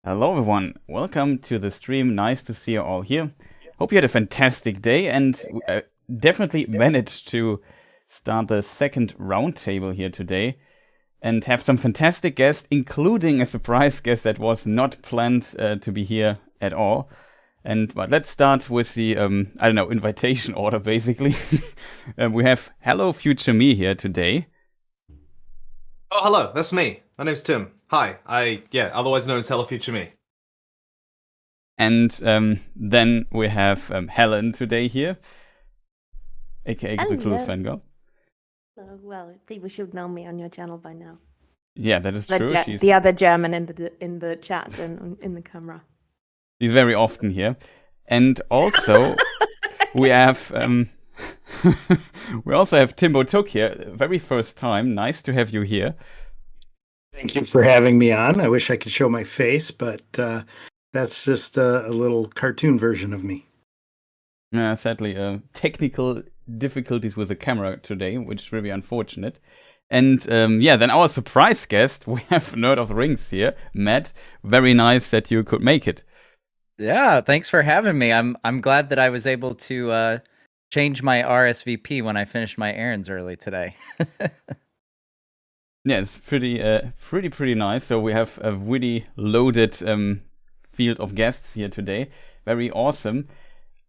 Hello, everyone. Welcome to the stream. Nice to see you all here. Hope you had a fantastic day and definitely managed to start the second roundtable here today and have some fantastic guests, including a surprise guest that was not planned to be here at all. But let's start with the invitation order basically. We have Hello Future Me here today. Oh, hello, that's me. My name's Tim. Hi, otherwise known as Hello Future Me. And then we have Helen today here, aka the Clueless Fangirl. Well, people should know me on your channel by now. Yeah, that is true. The other German in the chat and in the camera. She's very often here, and also we have we also have Timbo Took here, very first time. Nice to have you here. Thank you for having me on. I wish I could show my face, but that's just a little cartoon version of me. Sadly, technical difficulties with the camera today, which is really unfortunate. And then our surprise guest, we have Nerd of the Rings here, Matt. Very nice that you could make it. Yeah, thanks for having me. I'm glad that I was able to change my RSVP when I finished my errands early today. Yeah, it's pretty nice. So we have a really loaded field of guests here today. Very awesome.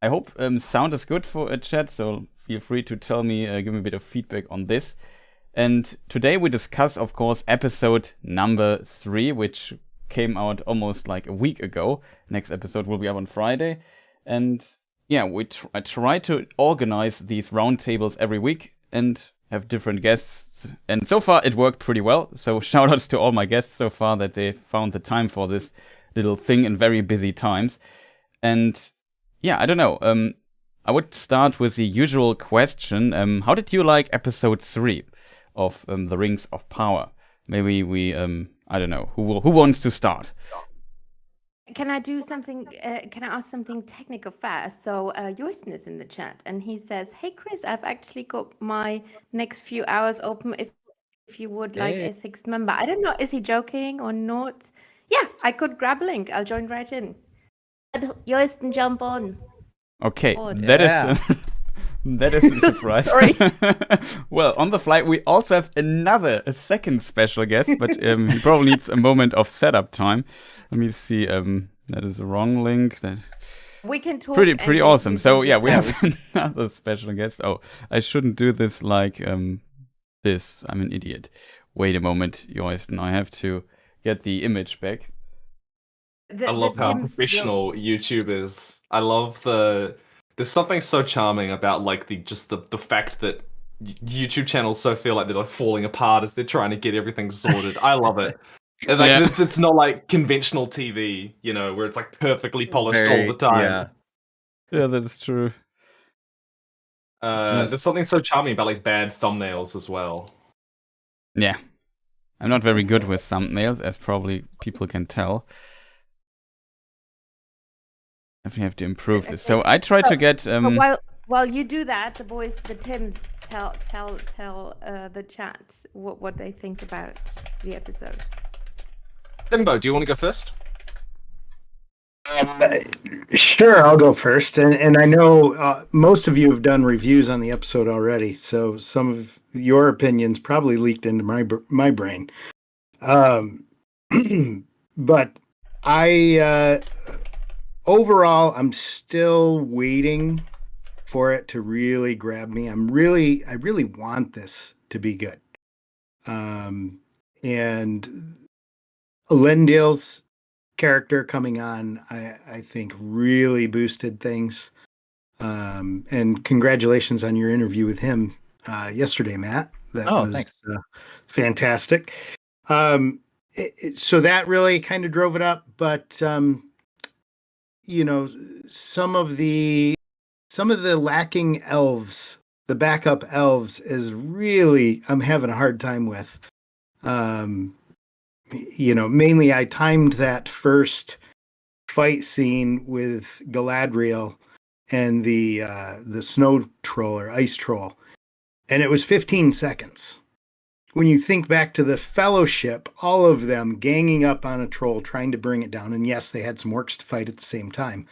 I hope sound is good for a chat, so feel free to tell me, give me a bit of feedback on this. And today we discuss, of course, episode number 3, which came out almost like a week ago. Next episode will be up on Friday. And yeah, I try to organize these roundtables every week and have different guests. And so far it worked pretty well. So shout outs to all my guests so far that they found the time for this little thing in very busy times. And yeah, I don't know. I would start with the usual question. How did you like episode 3 of the Rings of Power? Maybe we, I don't know, who wants to start? Can I do something? Can I ask something technical first? So Joysten is in the chat, and he says, "Hey Chris, I've actually got my next few hours open. If you would like a 6th member, I don't know, is he joking or not? Yeah, I could grab a link. I'll join right in. Joysten, jump on." Okay, that is a surprise. Sorry. Well, on the fly, we also have a second special guest, but he probably needs a moment of setup time. Let me see. That is the wrong link. We can talk. Pretty awesome. So yeah, we have another special guest. Oh, I shouldn't do this like this. I'm an idiot. Wait a moment, Joysten. I have to get the image back. I love how professional YouTube is. I love there's something so charming about like the fact that YouTube channels so feel like they're like falling apart as they're trying to get everything sorted. I love it. It's not like conventional TV, where it's like perfectly polished all the time. Yeah, that's true. There's something so charming about like bad thumbnails as well. Yeah, I'm not very good with thumbnails, as probably people can tell. Definitely have to improve this. So I try to get. While you do that, the Tims tell the chat what they think about the episode. Timbo, do you want to go first? Sure, I'll go first. And I know most of you have done reviews on the episode already, so some of your opinions probably leaked into my brain. But I overall, I'm still waiting for it to really grab me. I really want this to be good. And Elendil's character coming on, I think really boosted things. And congratulations on your interview with him yesterday, Matt. That was fantastic. So that really kind of drove it up, but some of the lacking elves, the backup elves, is really I'm having a hard time with. Mainly I timed that first fight scene with Galadriel and the snow troll or ice troll, and it was 15 seconds. when you think back to the Fellowship, all of them ganging up on a troll, trying to bring it down. And yes, they had some orcs to fight at the same time.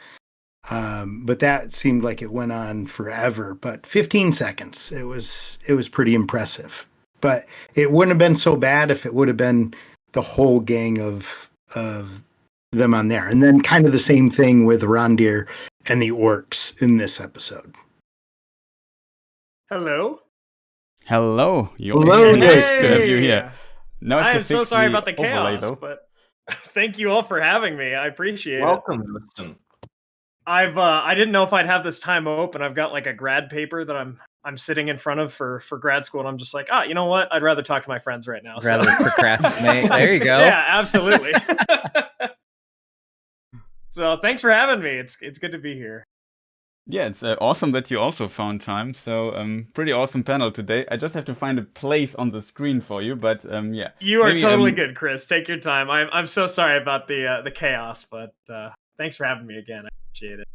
But that seemed like it went on forever. But 15 seconds, it was pretty impressive. But it wouldn't have been so bad if it would have been the whole gang of them on there. And then kind of the same thing with Rondir and the orcs in this episode. Hello. Hello. Hello. Nice to have you here. Now I am so sorry about the chaos, but thank you all for having me. I appreciate Welcome, it. Winston. I didn't know if I'd have this time open. I've got like a grad paper that I'm sitting in front of for grad school, and I'm just like, you know what? I'd rather talk to my friends right now. Rather procrastinate. There you go. Yeah, absolutely. So thanks for having me. It's good to be here. Yeah, it's awesome that you also found time. So pretty awesome panel today. I just have to find a place on the screen for you, but yeah. You are totally good, Chris. Take your time. I'm so sorry about the chaos, but thanks for having me again. I appreciate it.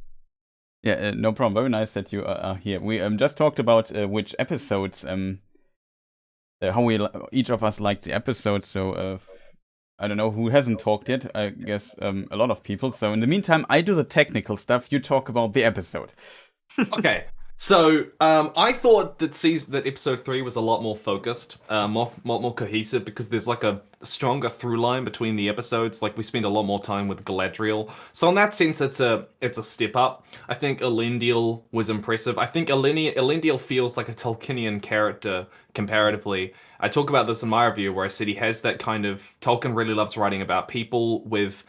Yeah, no problem. Very nice that you are here. We just talked about which episodes, how we each of us liked the episode. So I don't know who hasn't talked yet. I guess a lot of people. So in the meantime, I do the technical stuff. You talk about the episode. Okay. So I thought that episode 3 was a lot more focused, more cohesive, because there's like a stronger through line between the episodes. Like we spend a lot more time with Galadriel. So in that sense, it's a step up. I think Elendil was impressive. I think Elendil feels like a Tolkienian character comparatively. I talk about this in my review where I said he has that kind of Tolkien really loves writing about people with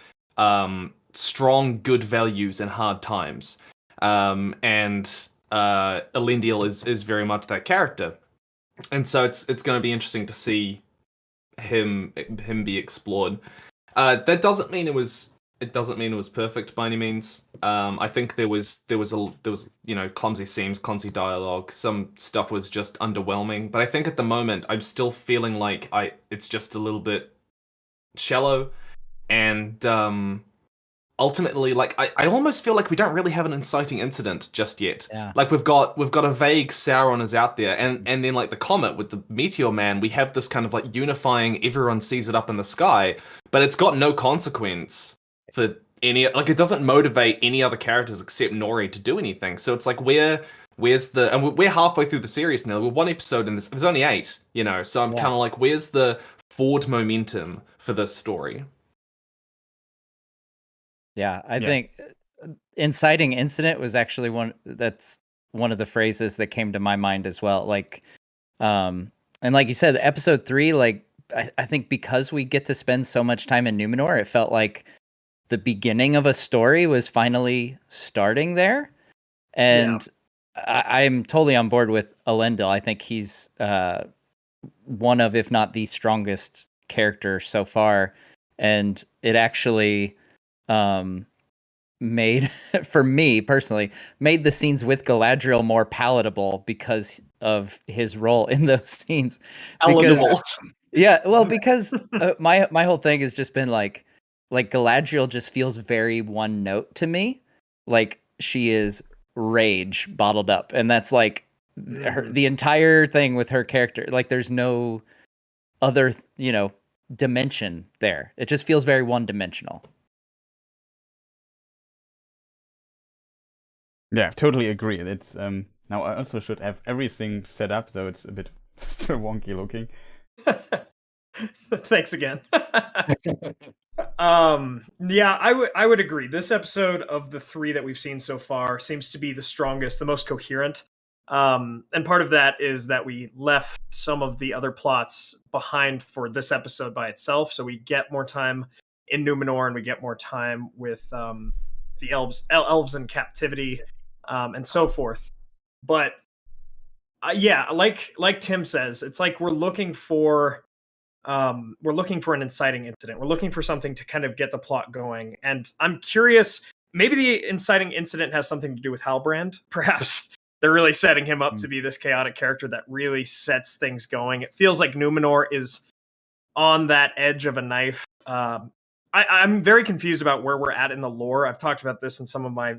strong good values in hard times, and Elendil is very much that character, and so it's going to be interesting to see him be explored. That doesn't mean it was perfect by any means. I think there was clumsy scenes, clumsy dialogue. Some stuff was just underwhelming, but I think at the moment I'm still feeling like it's just a little bit shallow, and ultimately, like I almost feel like we don't really have an inciting incident just yet. Yeah. Like we've got a vague Sauron is out there, and then like the comet with the Meteor Man, we have this kind of like unifying, everyone sees it up in the sky, but it's got no consequence for any, like it doesn't motivate any other characters except Nori to do anything. So it's like we're halfway through the series now. We're one episode and there's only 8, so I'm kind of like, where's the forward momentum for this story? Yeah, I think inciting incident was actually one of the phrases that came to my mind as well. Like, and like you said, episode 3, like I think because we get to spend so much time in Numenor, it felt like the beginning of a story was finally starting there. And I'm totally on board with Elendil. I think he's one of, if not the strongest character so far. And it actually made, for me personally, made the scenes with Galadriel more palatable because of his role in those scenes. Because my whole thing has just been like Galadriel just feels very one note to me. Like she is rage bottled up, and that's like the entire thing with her character. Like there's no other, dimension there. It just feels very one-dimensional. Yeah, totally agree. It's now I also should have everything set up, though it's a bit wonky looking. Thanks again. I would agree. This episode of the 3 that we've seen so far seems to be the strongest, the most coherent. And part of that is that we left some of the other plots behind for this episode by itself. So we get more time in Numenor, and we get more time with the elves in captivity, and so forth. But like Tim says, it's like we're looking for an inciting incident. We're looking for something to kind of get the plot going. And I'm curious, maybe the inciting incident has something to do with Halbrand. Perhaps they're really setting him up to be this chaotic character that really sets things going. It feels like Numenor is on that edge of a knife. I'm very confused about where we're at in the lore. I've talked about this in some of my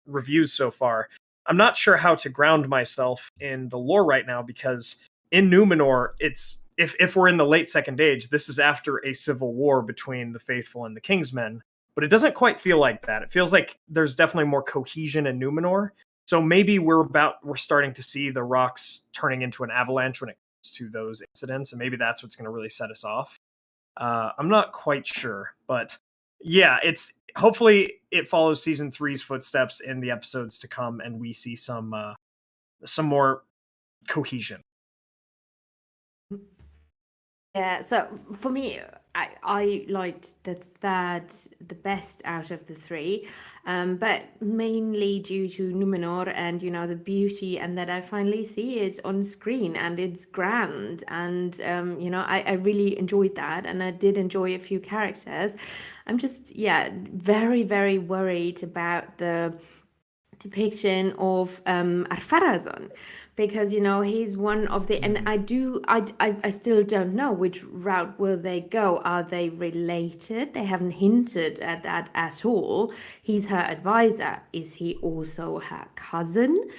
reviews so far. I'm not sure how to ground myself in the lore right now, because in Numenor, it's if we're in the late Second Age, this is after a civil war between the faithful and the Kingsmen. But it doesn't quite feel like that. It feels like there's definitely more cohesion in Numenor. So maybe we're starting to see the rocks turning into an avalanche when it comes to those incidents, and maybe that's what's going to really set us off. I'm not quite sure, but yeah, it's hopefully it follows season 3's footsteps in the episodes to come, and we see some more cohesion. Yeah, so for me, I liked the third the best out of the three, but mainly due to Numenor and the beauty, and that I finally see it on screen and it's grand, and I really enjoyed that, and I did enjoy a few characters. I'm just very, very worried about the depiction of Ar-Pharazôn, because he's one of the, and I still don't know which route will they go. Are they related? They haven't hinted at that at all. He's her advisor. Is he also her cousin?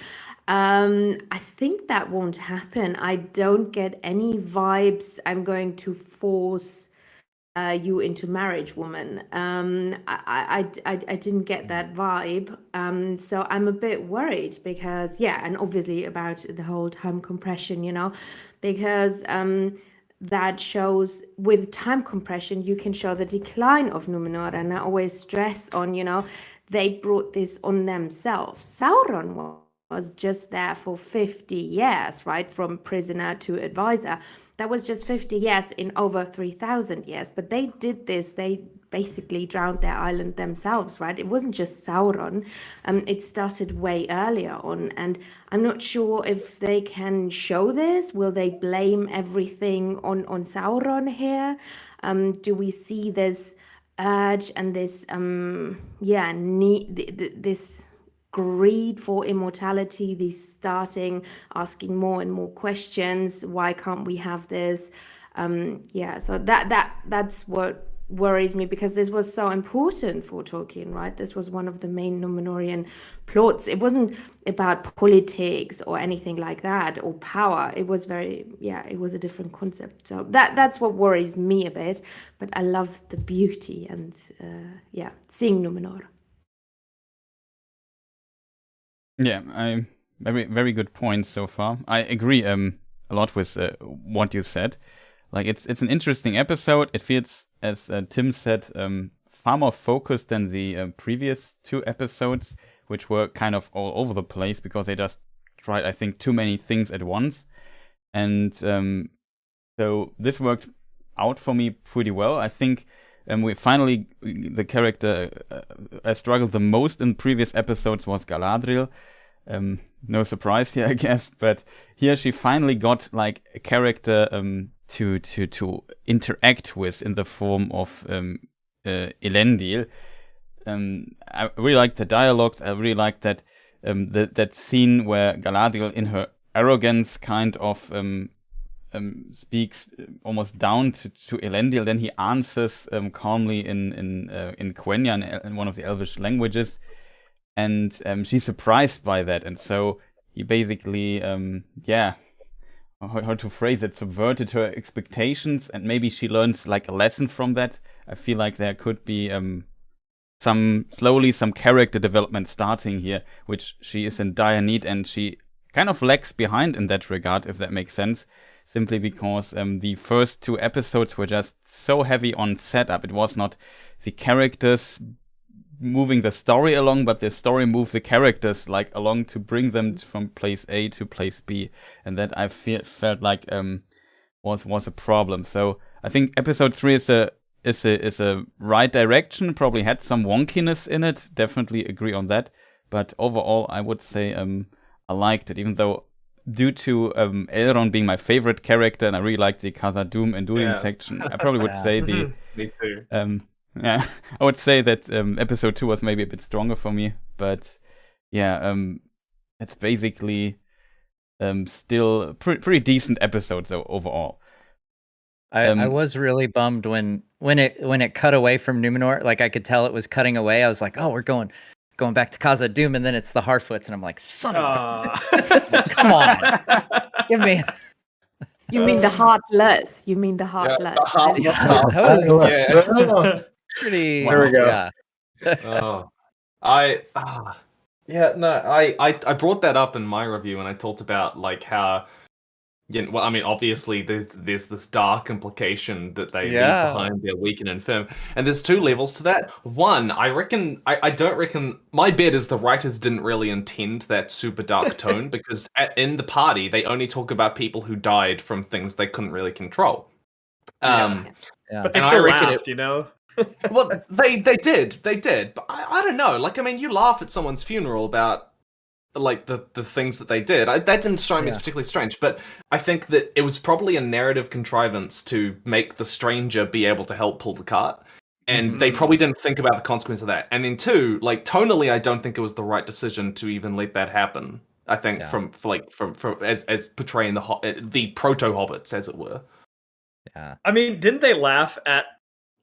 I think that won't happen. I don't get any vibes I'm going to force you into marriage, woman. I didn't get that vibe. So I'm a bit worried because, and obviously about the whole time compression, because that shows with time compression, you can show the decline of Numenor. And I always stress on, they brought this on themselves. Sauron was just there for 50 years, right? From prisoner to advisor. That was just 50 years in over 3,000 years. But they did this. They basically drowned their island themselves, right? It wasn't just Sauron. It started way earlier on. And I'm not sure if they can show this. Will they blame everything on Sauron here? Do we see this urge and this, this greed for immortality, these starting asking more and more questions? Why can't we have this? So that's what worries me, because this was so important for Tolkien, right? This was one of the main Numenorian plots. It wasn't about politics or anything like that, or power. It was it was a different concept. So that's what worries me a bit. But I love the beauty and seeing Numenor. Yeah, very, very good points so far. I agree a lot with what you said. Like, it's an interesting episode. It feels, as Tim said, far more focused than the previous two episodes, which were kind of all over the place because they just tried, I think, too many things at once. And so this worked out for me pretty well. I think we finally, the character I struggled the most in previous episodes was Galadriel. No surprise here, I guess, but here she finally got like a character to interact with in the form of Elendil. I really liked the dialogue. I really liked that that scene where Galadriel, in her arrogance, kind of speaks almost down to Elendil. Then he answers calmly in Quenya, in one of the Elvish languages, and she's surprised by that. And so he basically, how to phrase it, subverted her expectations, and maybe she learns like a lesson from that. I feel like there could be some character development starting here, which she is in dire need, and she kind of lags behind in that regard, if that makes sense. Simply because the first two episodes were just so heavy on setup. It was not the characters moving the story along, but the story moves the characters like along to bring them from place A to place B, and that I felt like was a problem. So I think episode 3 is a right direction. Probably had some wonkiness in it. Definitely agree on that. But overall, I would say I liked it, even though, due to Elrond being my favorite character, and I really liked the Khazad-dûm and Durin section, I probably would say the Me too. I would say that episode 2 was maybe a bit stronger for me, but it's basically still pretty decent episode though overall. I was really bummed when it cut away from Numenor. Like, I could tell it was cutting away. I was like, oh, we're going back to Khazad-dûm, and then it's the Harfoots, and I'm like, son of a... Come on. Give me... You mean the heartless? You mean the Yeah, heartless? the heartless. That was Yeah. pretty. There we go. Yeah. Oh, yeah, no, I brought that up in my review, and I talked about like how, well, I mean, obviously there's this dark implication that they leave behind their weak and infirm, and there's two levels to that. One, I don't reckon my bet is the writers didn't really intend that super dark tone because in the party they only talk about people who died from things they couldn't really control. Yeah. But they And still I reckon laughed, you know. Well, they did, but I don't know. Like, I mean, you laugh at someone's funeral about like the things that they did. That didn't strike me as particularly strange, but I think that it was probably a narrative contrivance to make the stranger be able to help pull the cart, and they probably didn't think about the consequence of that. And then two, like tonally, I don't think it was the right decision to even let that happen. I think from as portraying the proto hobbits, as it were. Yeah. I mean, didn't they laugh at?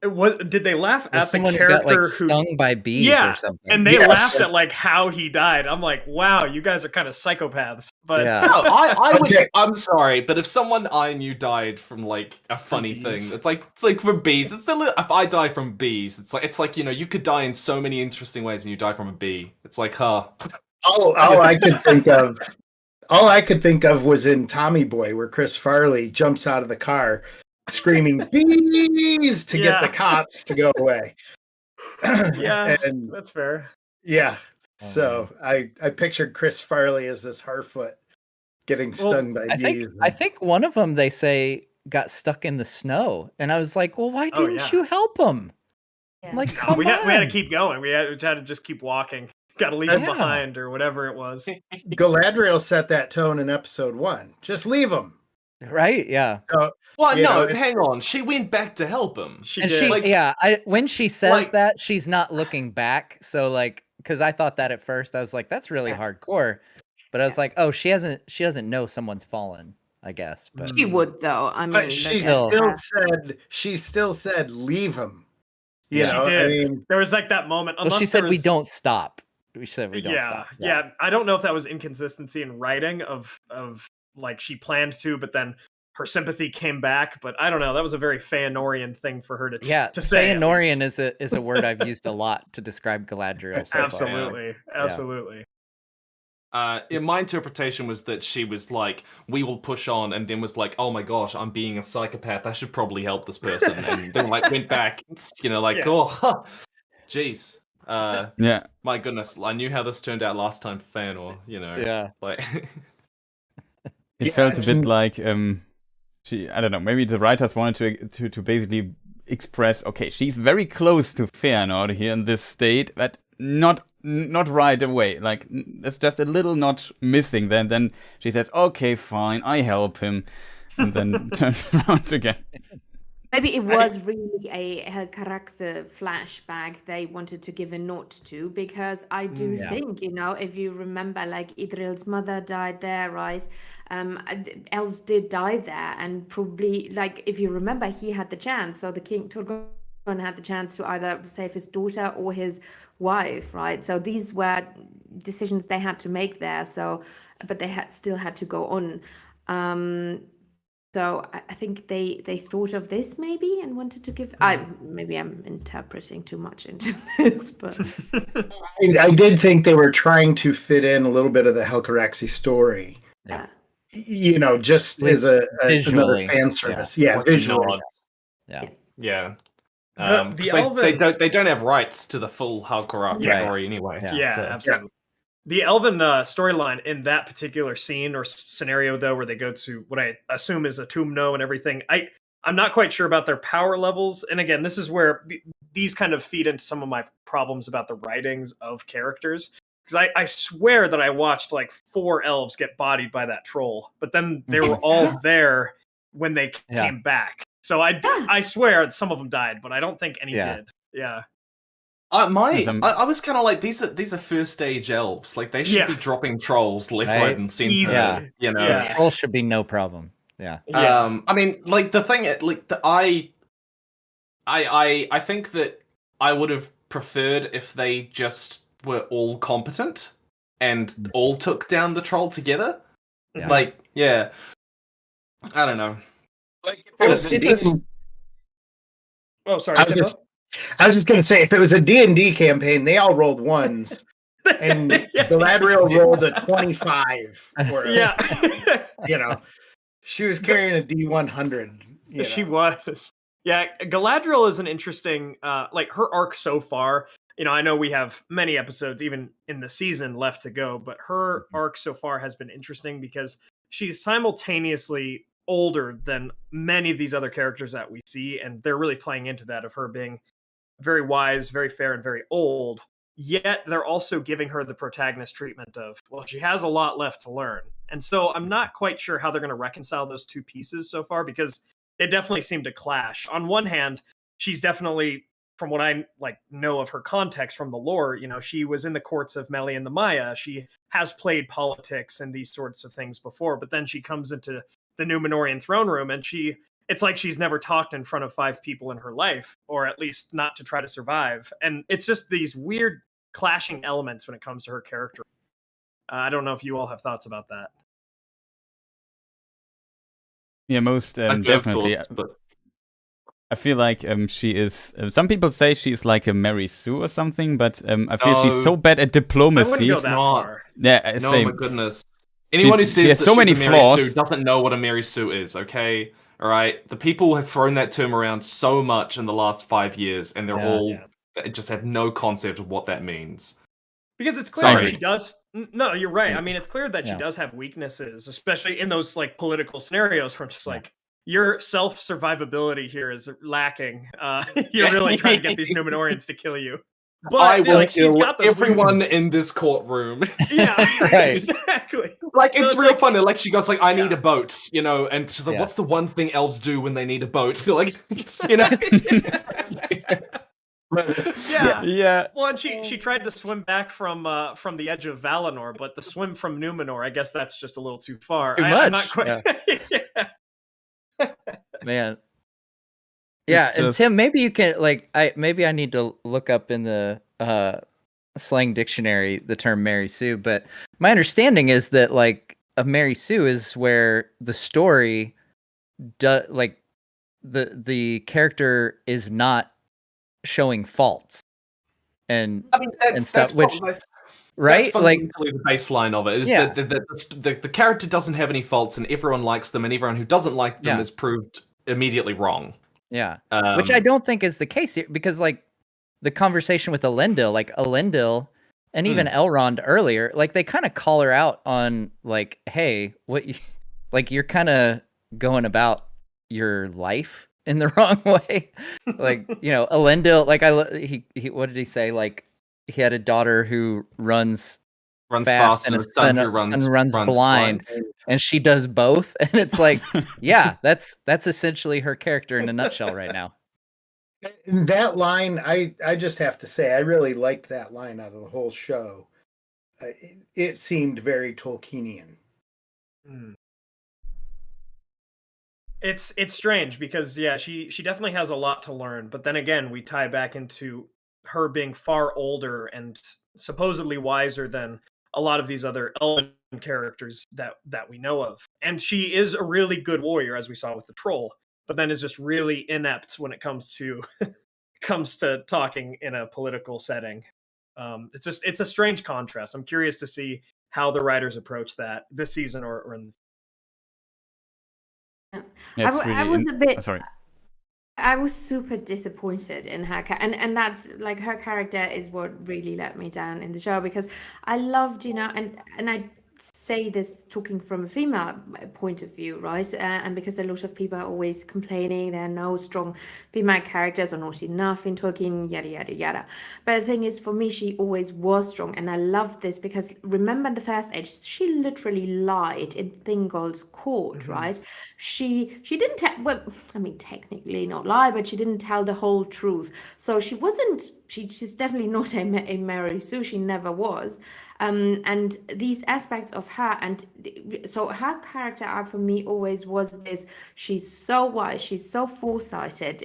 Did they laugh at someone the character who got like who stung by bees or something? And they laughed at like how he died. I'm like, wow, you guys are kind of psychopaths. But Yeah. No, I would. I'm sorry, but if someone I knew died from like a funny thing, it's like from bees. It's a little, if I die from bees, it's like you could die in so many interesting ways, and you die from a bee. It's like, huh. All I could think of was in Tommy Boy, where Chris Farley jumps out of the car screaming bees to get the cops to go away. Yeah, and that's fair. Yeah. So I pictured Chris Farley as this Harfoot getting stung by bees. I think one of them, they say, got stuck in the snow. And I was like, well, why didn't you help him? Yeah. Like, come on. We had to keep going. We had to just keep walking. Got to leave him behind or whatever it was. Galadriel set that tone in episode 1. Just leave him. Right? Yeah. So, well, no, hang on. She went back to help him. When she says that, she's not looking back. So like, because I thought that at first, I was like, that's really hardcore. But I was like, oh, she doesn't know someone's fallen, I guess. But she would though. I mean, but she still said leave him. You know, she did. I mean, there was like that moment. Well, she said we don't stop. We said we don't stop. Yeah. I don't know if that was inconsistency in writing of like she planned to, but then her sympathy came back. But I don't know. That was a very Feanorian thing for her to say. Feanorian is a word I've used a lot to describe Galadriel. So absolutely. My interpretation was that she was like, we will push on, and then was like, oh my gosh, I'm being a psychopath. I should probably help this person. And then like went back, oh, jeez. My goodness, I knew how this turned out last time for Feanor, like it felt a bit like I don't know, maybe the writers wanted to basically express, okay, she's very close to Feanor here in this state, but not right away. Like it's just a little notch missing. Then she says, okay, fine, I help him, and then turns around again. Maybe it was really a Helcaraxe flashback they wanted to give a nod to, because I do think, if you remember, like Idril's mother died there, right? Elves did die there, and probably, like, if you remember, he had the chance. So the King Turgon had the chance to either save his daughter or his wife, right? So these were decisions they had to make there. So, but they still had to go on. So I think they thought of this maybe and wanted to give. Maybe I'm interpreting too much into this, but I did think they were trying to fit in a little bit of the Helcaraxe story. Yeah. Just as another fan service. Yeah, visually. Yeah. The Elven... they don't have rights to the full Helcaraxe story anyway. Absolutely. The Elven storyline in that particular scene or scenario, though, where they go to what I assume is a Tumno and everything, I'm not quite sure about their power levels. And again, this is where these kind of feed into some of my problems about the writings of characters. Because I swear that I watched like 4 elves get bodied by that troll, but then they were all there when they came back. So I swear some of them died, but I don't think any did. Yeah. I was kind of like, these are first stage elves. Like they should be dropping trolls left, right, and center. The troll should be no problem. Yeah. I mean, like the thing, like I think that I would have preferred if they just were all competent and all took down the troll together. I don't know. Like, Oh, sorry, Timbo. I was just gonna say, if it was a D&D campaign, they all rolled ones, and Galadriel rolled a 25. Yeah, she was carrying a D100. She was. Yeah, Galadriel is an interesting, like her arc so far. I know we have many episodes, even in the season, left to go, but her arc so far has been interesting because she's simultaneously older than many of these other characters that we see, and they're really playing into that of her being very wise, very fair, and very old. Yet they're also giving her the protagonist treatment of, well, she has a lot left to learn. And so I'm not quite sure how they're going to reconcile those two pieces so far, because they definitely seem to clash. On one hand, she's definitely, from what I know of her context from the lore, she was in the courts of Meli and the Maya. She has played politics and these sorts of things before, but then she comes into the Númenórean throne room and it's like she's never talked in front of 5 people in her life, or at least not to try to survive. And it's just these weird clashing elements when it comes to her character. I don't know if you all have thoughts about that. Yeah, most definitely. Thoughts, but... I feel like she is. Some people say she's like a Mary Sue or something, but I feel she's so bad at diplomacy. I wouldn't go that far. Yeah, no, same. my goodness. Anyone who says that so she's many a Mary flaws. Sue doesn't know what a Mary Sue is. Okay, all right. The people have thrown that term around so much in the last 5 years, and they're all just have no concept of what that means. Because it's clear that she does. No, you're right. I mean, it's clear that she does have weaknesses, especially in those political scenarios. From just your self-survivability here is lacking. You're really trying to get these Númenóreans to kill you. But I will she's got those everyone weaknesses in this courtroom. Yeah, Right. exactly. It's real funny. She goes I need a boat, and she's like, what's the one thing elves do when they need a boat? So Yeah. Well, and she tried to swim back from the edge of Valinor, but the swim from Númenor, I guess that's just a little too far. Too much. I'm not quite. Man. Yeah, and Tim, maybe you can I need to look up in the slang dictionary the term Mary Sue, but my understanding is that a Mary Sue is where the story the character is not showing faults and stuff, which right? That's fundamentally the baseline of it. Is that the character doesn't have any faults and everyone likes them, and everyone who doesn't like them is proved immediately wrong. Yeah. Which I don't think is the case here, because the conversation with Elendil and even Elrond earlier, they kind of call her out on hey, what you you're kind of going about your life in the wrong way. Elendil, he what did he say? He had a daughter who runs fast and a son who runs blind, and she does both. And it's that's essentially her character in a nutshell right now. That line, I just have to say, I really liked that line out of the whole show. It seemed very Tolkienian. It's strange because she definitely has a lot to learn, but then again we tie back into her being far older and supposedly wiser than a lot of these other elven characters that we know of. And she is a really good warrior, as we saw with the troll, but then is just really inept when it comes to talking in a political setting. It's a strange contrast. I'm curious to see how the writers approach that this season or in I was super disappointed in her, and that's her character is what really let me down in the show, because I loved, and I say this talking from a female point of view, right? And because a lot of people are always complaining there are no strong female characters or not enough in Tolkien, yada yada yada. But the thing is, for me, she always was strong, and I love this because remember in the first age, she literally lied in Thingol's court, right? She didn't technically not lie, but she didn't tell the whole truth. So she's definitely not a Mary Sue. She never was. And these aspects of her, and so her character arc for me always was this: she's so wise, she's so foresighted,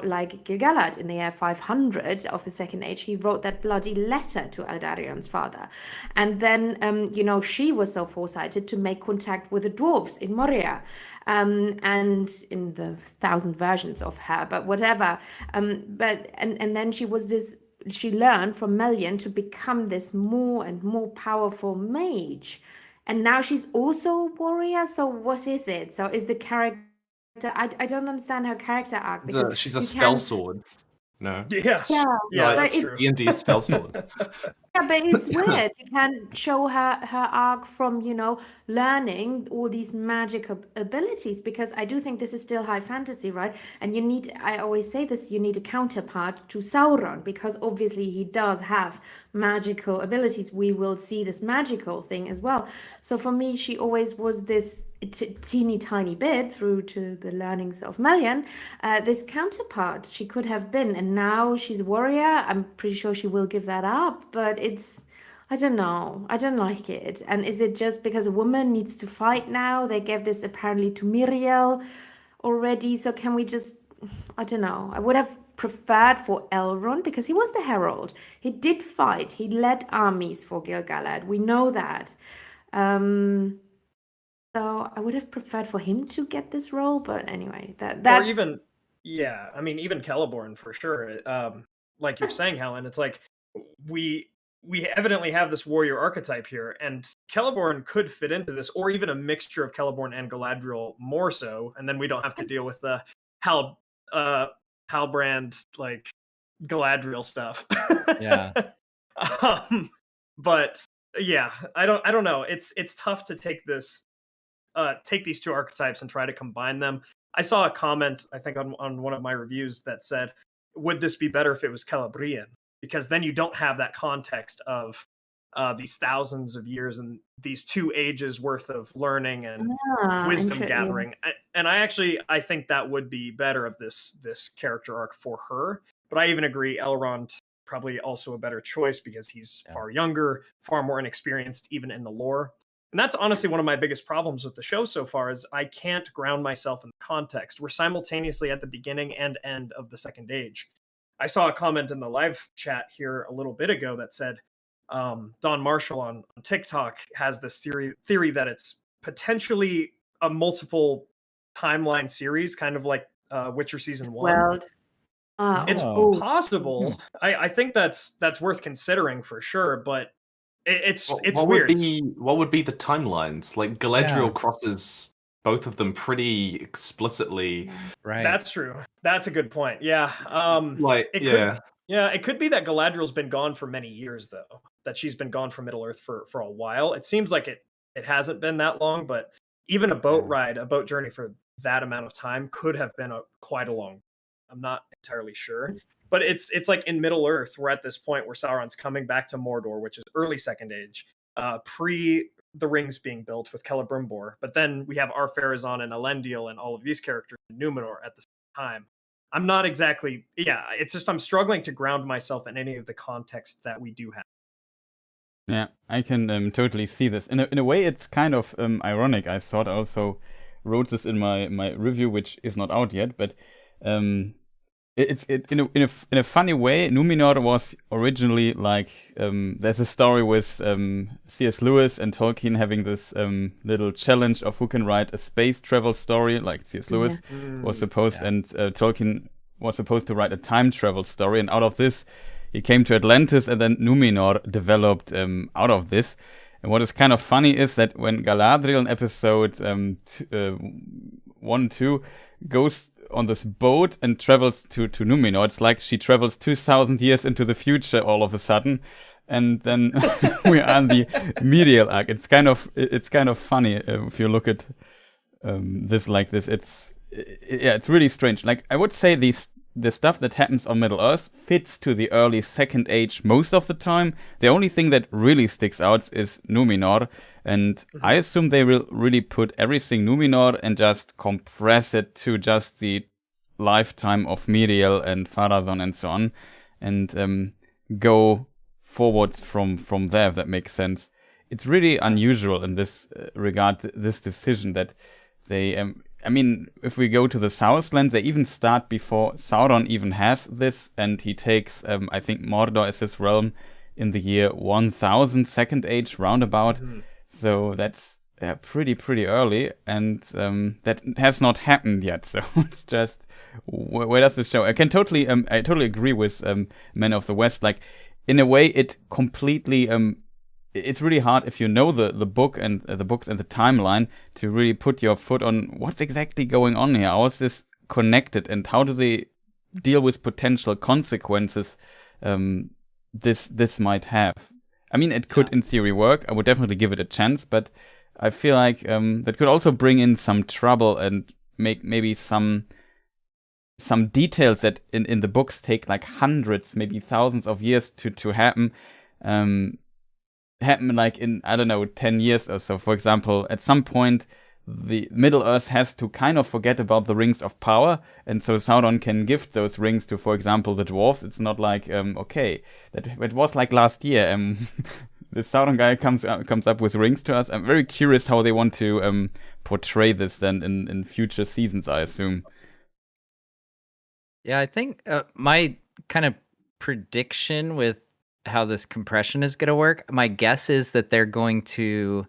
like Gil-galad in the year 500 of the Second Age, he wrote that bloody letter to Eldarion's father, and then she was so foresighted to make contact with the dwarves in Moria, and in the 1,000 versions of her, but whatever. But then she learned from Melian to become this more and more powerful mage. And now she's also a warrior. So what is it? So is the character? I don't understand her character arc, because she's a spell sword. No. Yeah, but that's true. D&D spell sword. Yeah, but it's weird. You can show her arc from, learning all these magical abilities, because I do think this is still high fantasy, right? And I always say this, you need a counterpart to Sauron, because obviously he does have magical abilities. We will see this magical thing as well. So for me, she always was this teeny tiny bit through to the learnings of Melian, this counterpart she could have been, and now she's a warrior. I'm pretty sure she will give that up, but I don't know, I don't like it. And is it just because a woman needs to fight now? They gave this apparently to Miriel already, so can we just, I don't know. I would have preferred for Elrond, because he was the herald, he did fight, he led armies for Gil-galad, we know that. So I would have preferred for him to get this role, but anyway, that's... Or even Celeborn for sure. Like you're saying, Helen, it's like we evidently have this warrior archetype here, and Celeborn could fit into this, or even a mixture of Celeborn and Galadriel more so, and then we don't have to deal with the Halbrand like Galadriel stuff. Yeah. But yeah, I don't know. It's tough to take these two archetypes and try to combine them. I saw a comment, I think, on one of my reviews that said, would this be better if it was Celebrian? Because then you don't have that context of these thousands of years and these 2 ages worth of learning and wisdom gathering. And I think that would be better of this character arc for her. But I even agree, Elrond probably also a better choice, because he's far younger, far more inexperienced even in the lore. And that's honestly one of my biggest problems with the show so far, is I can't ground myself in context. We're simultaneously at the beginning and end of the Second Age. I saw a comment in the live chat here a little bit ago that said, Don Marshall on TikTok has this theory that it's potentially a multiple timeline series, kind of like Witcher Season 1. World. It's possible. I think that's worth considering for sure, but it's weird. What would be the timelines? Like Galadriel crosses both of them pretty explicitly. Right. That's true. That's a good point. Yeah. It could be that Galadriel's been gone for many years, though. That she's been gone from Middle Earth for a while. It seems like it hasn't been that long, but even a boat journey for that amount of time could have been quite a long. I'm not entirely sure. But it's like in Middle Earth, we're at this point where Sauron's coming back to Mordor, which is early Second Age, pre the rings being built with Celebrimbor. But then we have Ar-Pharazôn and Elendil and all of these characters in Numenor at the same time. I'm not exactly... Yeah, it's just I'm struggling to ground myself in any of the context that we do have. Yeah, I can totally see this. In a way, it's kind of ironic. I thought I also wrote this in my review, which is not out yet, but... It's in a funny way. Numenor was originally like there's a story with C.S. Lewis and Tolkien having this little challenge of who can write a space travel story, like C.S. Lewis was supposed, and Tolkien was supposed to write a time travel story, and out of this he came to Atlantis, and then Numenor developed out of this. And what is kind of funny is that when Galadriel in episode 1 2 goes on this boat and travels to Numenor, it's like she travels 2,000 years into the future all of a sudden, and then we are in the medieval arc. It's kind of funny if you look at this like this. It's really strange. Like I would say the stuff that happens on Middle Earth fits to the early Second Age most of the time. The only thing that really sticks out is Numenor, and I assume they will really put everything Numenor and just compress it to just the lifetime of Miriel and Pharazôn and so on, and go forwards from there, if that makes sense. It's really unusual in this regard, this decision that they... I mean, if we go to the Southlands, they even start before Sauron even has this, and he takes, I think, Mordor as his realm in the year 1000 Second Age roundabout. So that's pretty early, and that has not happened yet. So it's just, where does this show? I totally agree with Men of the West. Like, in a way, it completely it's really hard if you know the book and the books and the timeline to really put your foot on what's exactly going on here. How is this connected, and how do they deal with potential consequences this might have? I mean, it could in theory work. I would definitely give it a chance, but I feel like that could also bring in some trouble and make maybe some details that in the books take like hundreds, maybe thousands of years to happen. Happen like in, I don't know, 10 years or so. For example, at some point the Middle Earth has to kind of forget about the Rings of Power, and so Sauron can give those rings to, for example, the dwarves. It's not like okay, that it was like last year. The Sauron guy comes up with rings to us. I'm very curious how they want to portray this then in future seasons, I assume. Yeah, I think my kind of prediction with how this compression is going to work, my guess is that they're going to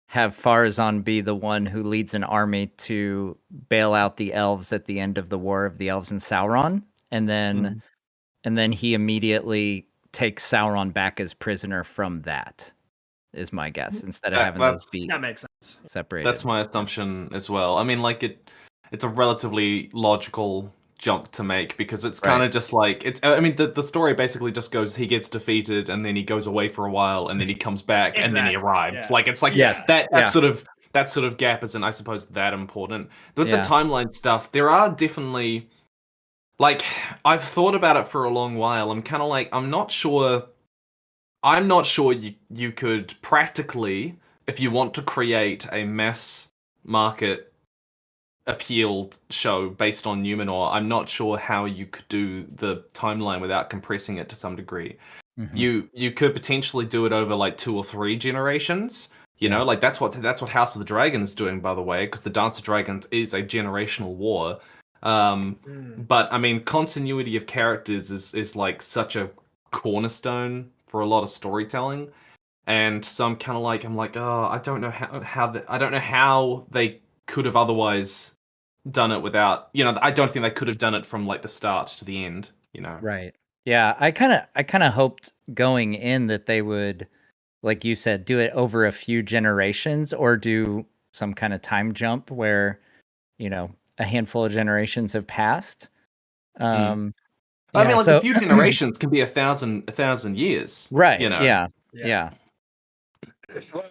have Farazan be the one who leads an army to bail out the elves at the end of the War of the Elves and Sauron, and then he immediately takes Sauron back as prisoner from that, is my guess, instead of having those be that makes sense. separated. That's my assumption as well. I mean, like, it's a relatively logical jump to make, because it's kind of just like, it's, I mean, the story basically just goes, he gets defeated and then he goes away for a while and then he comes back and then he arrives. Like, it's like that sort of gap isn't, I suppose, that important. But the timeline stuff, there are definitely, like, I've thought about it for a long while. I'm kind of like, I'm not sure you could practically, if you want to create a mass market appealed show based on Numenor, I'm not sure how you could do the timeline without compressing it to some degree. You could potentially do it over like 2 or 3 generations. You know, like that's what House of the Dragon is doing, by the way, because the Dance of Dragons is a generational war. But I mean, continuity of characters is like such a cornerstone for a lot of storytelling, and so I'm kind of like, oh, I don't know how they could have otherwise done it without, you know, I don't think they could have done it from like the start to the end, you know. Right. Yeah, I kind of hoped going in that they would, like you said, do it over a few generations, or do some kind of time jump where, you know, a handful of generations have passed. I mean, like, a few generations can be 1,000 years, right? You know? Yeah. Well,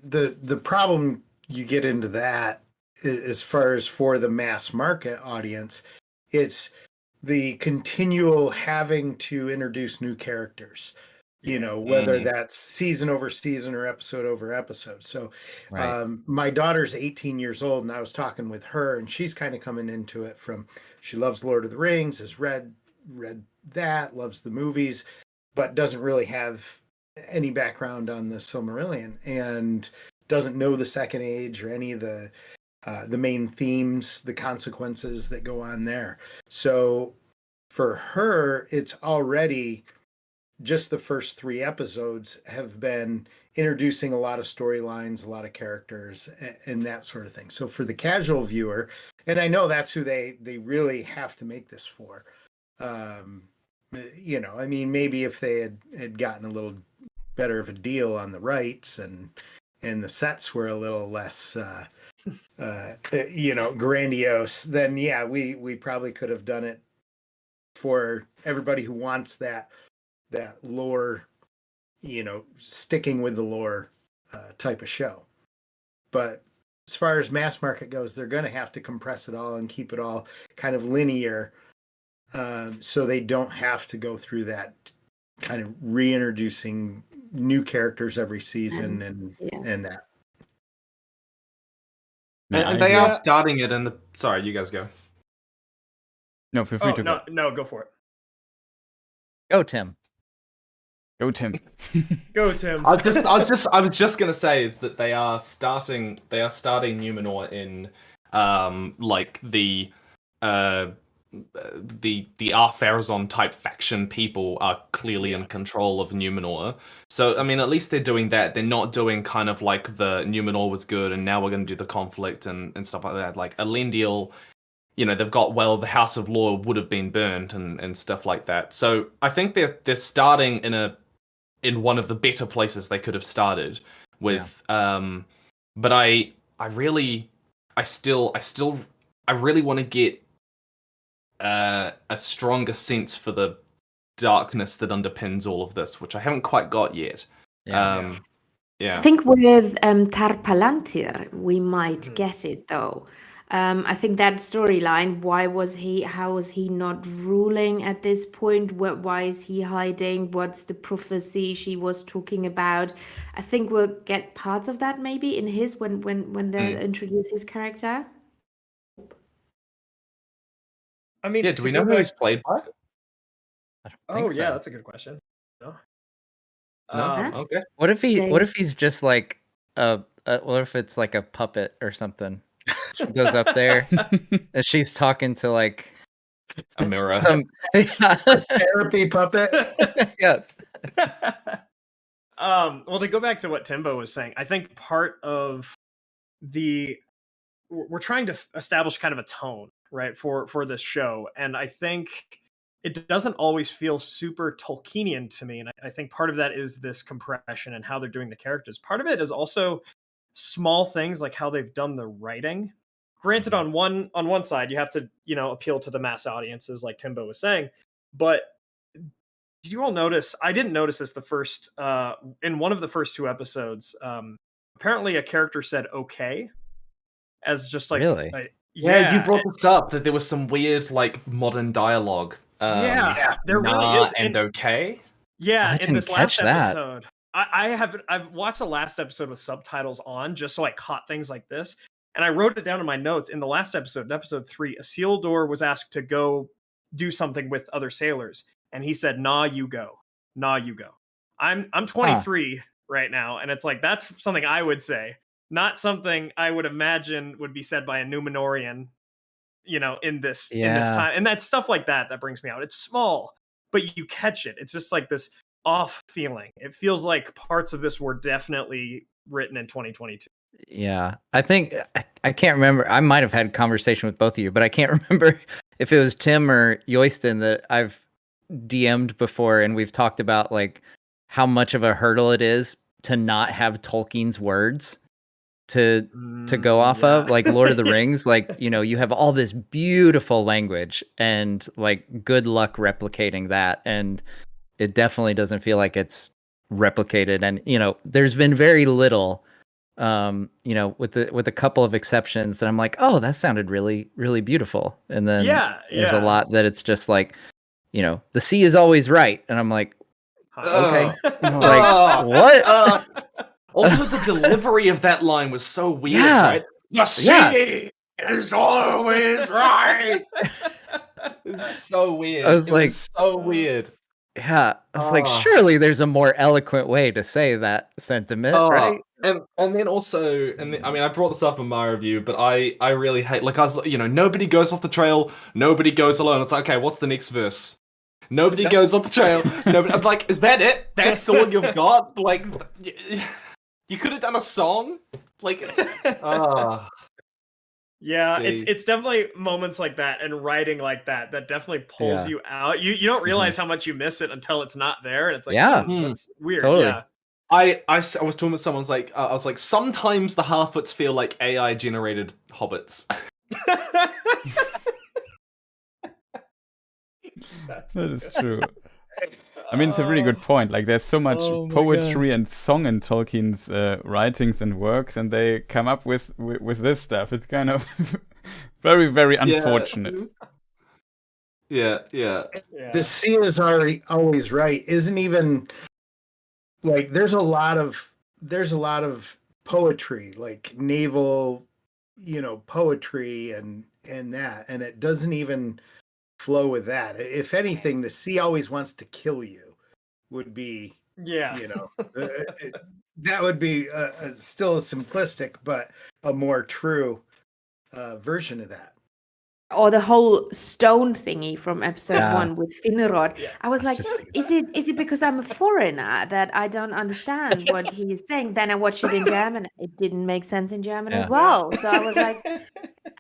the problem you get into that, as far as for the mass market audience, it's the continual having to introduce new characters, you know, whether that's season over season or episode over episode. So my daughter's 18 years old, and I was talking with her, and she's kind of coming into it from, she loves Lord of the Rings, has read that, loves the movies, but doesn't really have any background on the Silmarillion, and doesn't know the Second Age or any of the main themes, the consequences that go on there. So for her, it's already just the first 3 episodes have been introducing a lot of storylines, a lot of characters, and that sort of thing. So for the casual viewer, and I know that's who they really have to make this for. You know, I mean, maybe if they had gotten a little better of a deal on the rights and the sets were a little less you know, grandiose, then we probably could have done it for everybody who wants that lore, you know, sticking with the lore type of show. But as far as mass market goes, they're going to have to compress it all and keep it all kind of linear, so they don't have to go through that kind of reintroducing new characters every season and that. And they are starting it in the. Sorry, you guys go. No, feel free to go. No, go for it. Go, Tim. Go, Tim. Go, Tim. I was just gonna say is that they are starting Numenor in like the the Ar-Pharazôn type faction people are clearly in control of Numenor. So I mean, at least they're doing that. They're not doing kind of like the Numenor was good and now we're going to do the conflict and stuff like that. Like Elendil, they've got, well, the House of Law would have been burned and stuff like that. So I think they're starting in one of the better places they could have started with. But I really want to get a stronger sense for the darkness that underpins all of this, which I haven't quite got yet. I think with Tar Palantir we might get it though. I think that storyline, how was he not ruling at this point? Why is he hiding? What's the prophecy she was talking about? I think we'll get parts of that maybe in his when they introduce his character. I mean, do we know who he's played by? That's a good question. No. Okay. What if he's just like what if it's like a puppet or something? She goes up there and she's talking to like a mirror. Therapy puppet. Yes. Well, to go back to what Timbo was saying, I think part of we're trying to establish kind of a tone, right, for this show, and I think it doesn't always feel super Tolkienian to me, and I think part of that is this compression and how they're doing the characters. Part of it is also small things like how they've done the writing. Granted, on one side, you have to, appeal to the mass audiences, like Timbo was saying. But did you all notice? I didn't notice this in one of the first two episodes. Apparently, a character said "okay" as just like, really? You brought this up that there was some weird like modern dialogue. There really is, and okay. Yeah, I in this last that. episode. I've watched the last episode with subtitles on just so I caught things like this, and I wrote it down in my notes. In the last episode, episode 3, Isildur was asked to go do something with other sailors, and he said, "Nah, you go. Nah, you go." I'm 23 right now, and it's like that's something I would say, not something I would imagine would be said by a Numenorian, in this time. And that's stuff like that brings me out. It's small, but you catch it. It's just like this off feeling. It feels like parts of this were definitely written in 2022. Yeah, I think I can't remember. I might have had a conversation with both of you, but I can't remember if it was Tim or Yoyston that I've DM'd before, and we've talked about like how much of a hurdle it is to not have Tolkien's words to go off of, like Lord of the Rings. Like, you have all this beautiful language, and like good luck replicating that, and it definitely doesn't feel like it's replicated. And there's been very little with a couple of exceptions that I'm like, oh, that sounded really, really beautiful. And then there's a lot that it's just like, the sea is always right, and I'm like, okay. Like, what? Also, the delivery of that line was so weird, right? The sea is always right. It's so weird. I was so weird. Yeah, it's like, surely there's a more eloquent way to say that sentiment, right? And then also, I brought this up in my review, but I really hate, like, I was, nobody goes off the trail, nobody goes alone. It's like, okay, what's the next verse? Nobody goes off the trail. Nobody. I'm like, is that it? That's all you've got? Like, you could have done a song, like, Yeah, it's definitely moments like that and writing like that definitely pulls you out. You don't realize how much you miss it until it's not there, and it's like, that's weird. Totally. Yeah. I was talking with someone's like, I was like, sometimes the Harfoots feel like AI generated hobbits. That is true. I mean, it's a really good point. Like, there's so much poetry and song in Tolkien's writings and works, and they come up with this stuff. It's kind of very, very unfortunate. Yeah. The sea is always right. Isn't even like there's a lot of poetry, like naval, poetry and that, and it doesn't even flow with that. If anything, the sea always wants to kill you would be, that would be still a simplistic but a more true version of that. or the whole stone thingy from episode 1 with Finrod. Yeah. I was like, is it because I'm a foreigner that I don't understand what he is saying? Then I watched it in German. It didn't make sense in German as well. So I was like,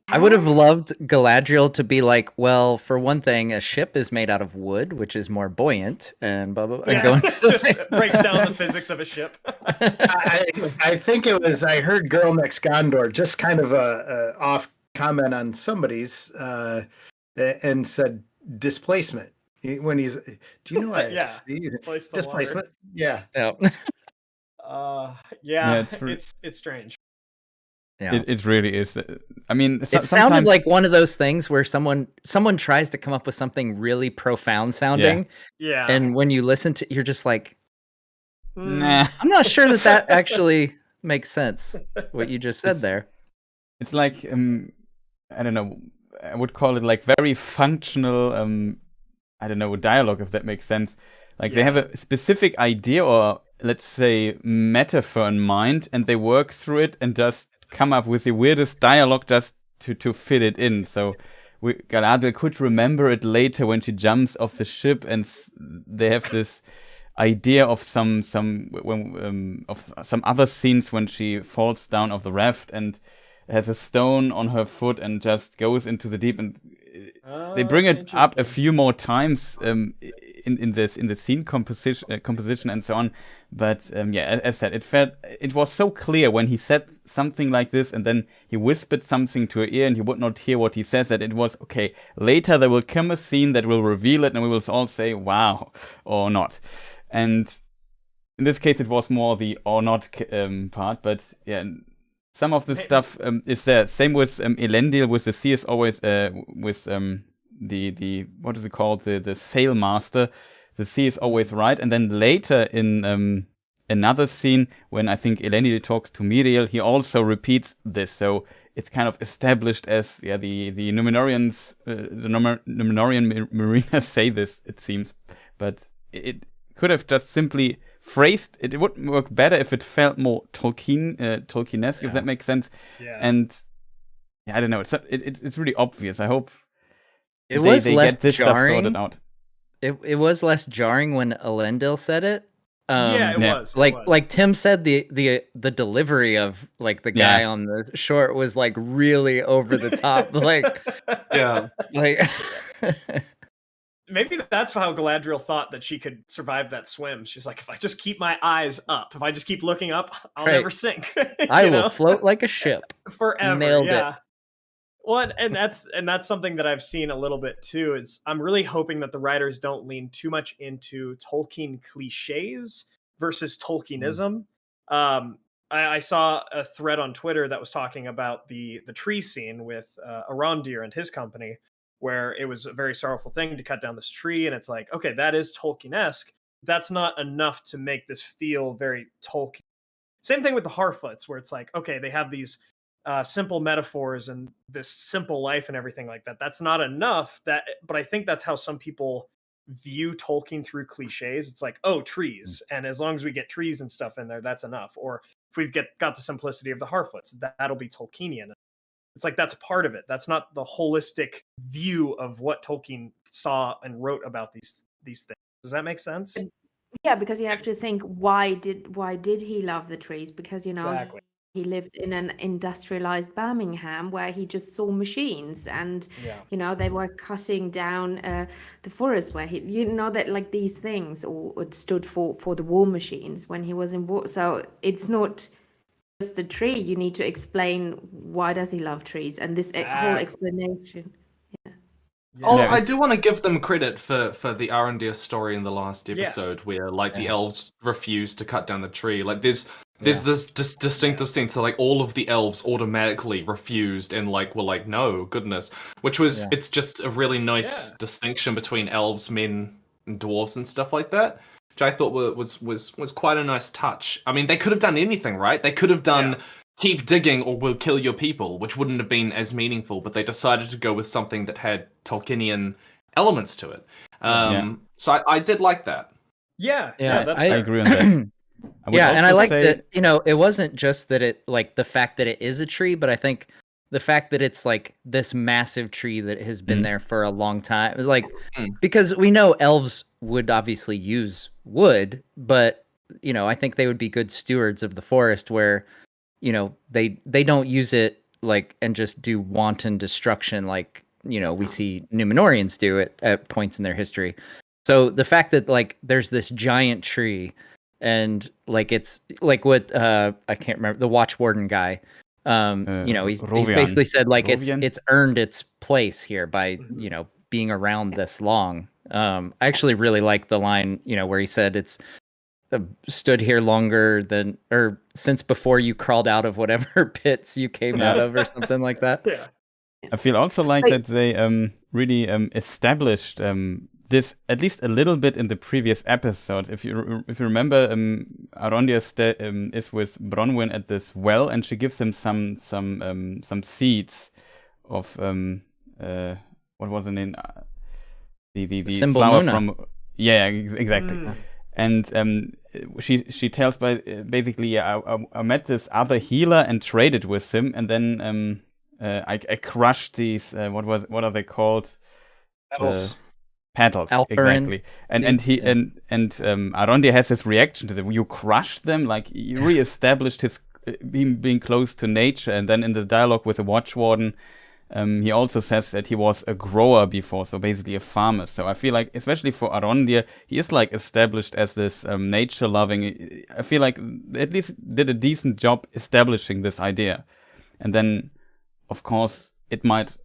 I would have loved Galadriel to be like, well, for one thing, a ship is made out of wood, which is more buoyant, and blah, blah, blah. Yeah, And just breaks down the physics of a ship. I think it was, I heard Girl Next Gondor, just kind of a off comment on somebody's, and said displacement. When he's, do you know what? Yeah. Displacement. Yeah. Yeah, it's strange. Yeah. It really is. I mean, it sounded like one of those things where someone tries to come up with something really profound sounding. Yeah. And when you listen to, you're just like, nah. I'm not sure that actually makes sense. What you just said there. It's like I don't know. I would call it like very functional. I don't know, dialogue, if that makes sense. Like they have a specific idea or let's say metaphor in mind, and they work through it and just come up with the weirdest dialogue just to fit it in. So Galadriel could remember it later when she jumps off the ship, and they have this idea of some other scenes when she falls down off the raft and has a stone on her foot and just goes into the deep, and they bring it up a few more times in the scene composition and so on. But as I said, it was so clear when he said something like this, and then he whispered something to her ear, and you would not hear what he says. That it was okay. Later there will come a scene that will reveal it, and we will all say "wow" or not. And in this case, it was more the or not part. But yeah. Some of the stuff is there. Same with Elendil, with the sea is always with the what is it called, the sail master. The sea is always right, and then later in another scene when I think Elendil talks to Miriel, he also repeats this. So it's kind of established as the Numenorians, the Numenorian mariners say this. It seems, but it could have just simply phrased it would work better if it felt more Tolkien-esque, if that makes sense. And I don't know, it's really obvious. I hope they get this jarring. Stuff sorted out. It was less jarring when Elendil said it. It was. Like Tim said, the delivery of like the guy on the short was like really over the top. Like maybe that's how Galadriel thought that she could survive that swim. She's like, if I just keep my eyes up, if I just keep looking up, I'll never sink. I will float like a ship forever. Nailed it. Well, and that's something that I've seen a little bit too. Is I'm really hoping that the writers don't lean too much into Tolkien cliches versus Tolkienism. I saw a thread on Twitter that was talking about the tree scene with Arondir and his company, where it was a very sorrowful thing to cut down this tree. And it's like, okay, that is Tolkien-esque. That's not enough to make this feel very Tolkien. Same thing with the Harfoots, where it's like, okay, they have these simple metaphors and this simple life and everything like that. That's not enough. But I think that's how some people view Tolkien through cliches. It's like, oh, trees. And as long as we get trees and stuff in there, that's enough. Or if we've got the simplicity of the Harfoots, that'll be Tolkienian. It's like that's part of it. That's not the holistic view of what Tolkien saw and wrote about these things. Does that make sense? Yeah, because you have to think, why did he love the trees? Because exactly. He lived in an industrialized Birmingham where he just saw machines, and they were cutting down the forest where that like these things or it stood for the war machines when he was in war. So it's not the tree. You need to explain why does he love trees, and this whole explanation. I do want to give them credit for the Arondir story in the last episode where the elves refused to cut down the tree. Like there's this distinctive sense that like all of the elves automatically refused and were like, no, goodness, which was it's just a really nice distinction between elves, men, and dwarves and stuff like that, which I thought was quite a nice touch. I mean, they could have done anything, right? They could have done keep digging or we'll kill your people, which wouldn't have been as meaningful, but they decided to go with something that had Tolkienian elements to it. So I did like that. I agree on that. And I like that, it wasn't just that it, like the fact that it is a tree, but I think the fact that it's like this massive tree that has been there for a long time, like because we know elves would obviously use wood, but I think they would be good stewards of the forest where they don't use it like and just do wanton destruction like we see Numenorians do it at points in their history. So the fact that like there's this giant tree and like it's like what I can't remember, the Watchwarden guy, he's basically said like it's earned its place here by being around this long. I actually really like the line where he said it's stood here longer than or since before you crawled out of whatever pits you came out of or something like that. Yeah. I feel also like that they really established this at least a little bit in the previous episode. If you remember, Arondir is with Bronwyn at this well, and she gives him some seeds of what was the name? The flower from exactly. And she tells basically I met this other healer and traded with him, and then I crushed these what are they called? Petals. Petals, exactly. And Arondir has this reaction to them. You crushed them, like you re-established his being close to nature. And then in the dialogue with the Watchwarden, he also says that he was a grower before, so basically a farmer. So I feel like, especially for Arondir, he is like established as this nature-loving. I feel like at least did a decent job establishing this idea. And then, of course, it might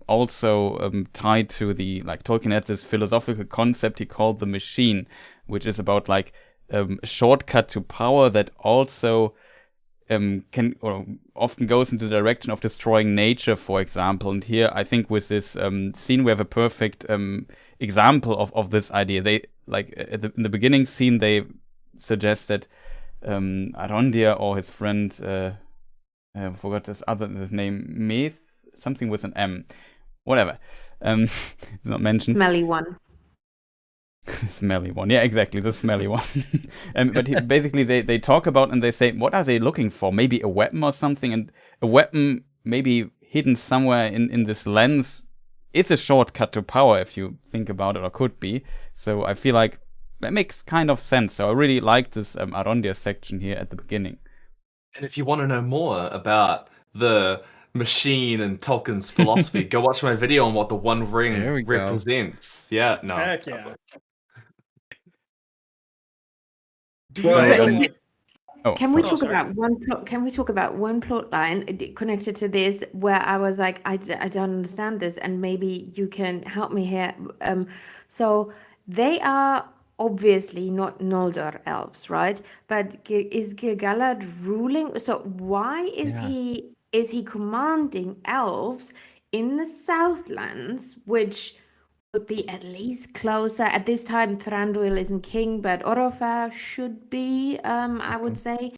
also tie to the, like Tolkien had this philosophical concept he called the machine, which is about like a shortcut to power that also can or often goes into the direction of destroying nature, for example. And here, I think with this scene, we have a perfect example of this idea. They like in the beginning scene, they suggest that Arondir or his friend, I forgot his name, Meth. Something with an M, whatever. It's not mentioned. Smelly one. Smelly one, yeah, exactly, the smelly one. But basically, they talk about and they say, what are they looking for? Maybe a weapon or something, and a weapon maybe hidden somewhere in this lens is a shortcut to power if you think about it, or could be. So I feel like that makes kind of sense. So I really like this Arondir section here at the beginning. And if you want to know more about the machine and Tolkien's philosophy, go watch my video on what the One Ring represents. Yeah, no. Heck yeah. Can we talk about one plot? Can we talk about one plot line connected to this where I was like, I don't understand this, and maybe you can help me here. So they are obviously not Noldor elves, right? But is Gil-galad ruling? So why is he commanding elves in the Southlands, which would be at least closer at this time? Thranduil isn't king, but Orofer should be, I would say.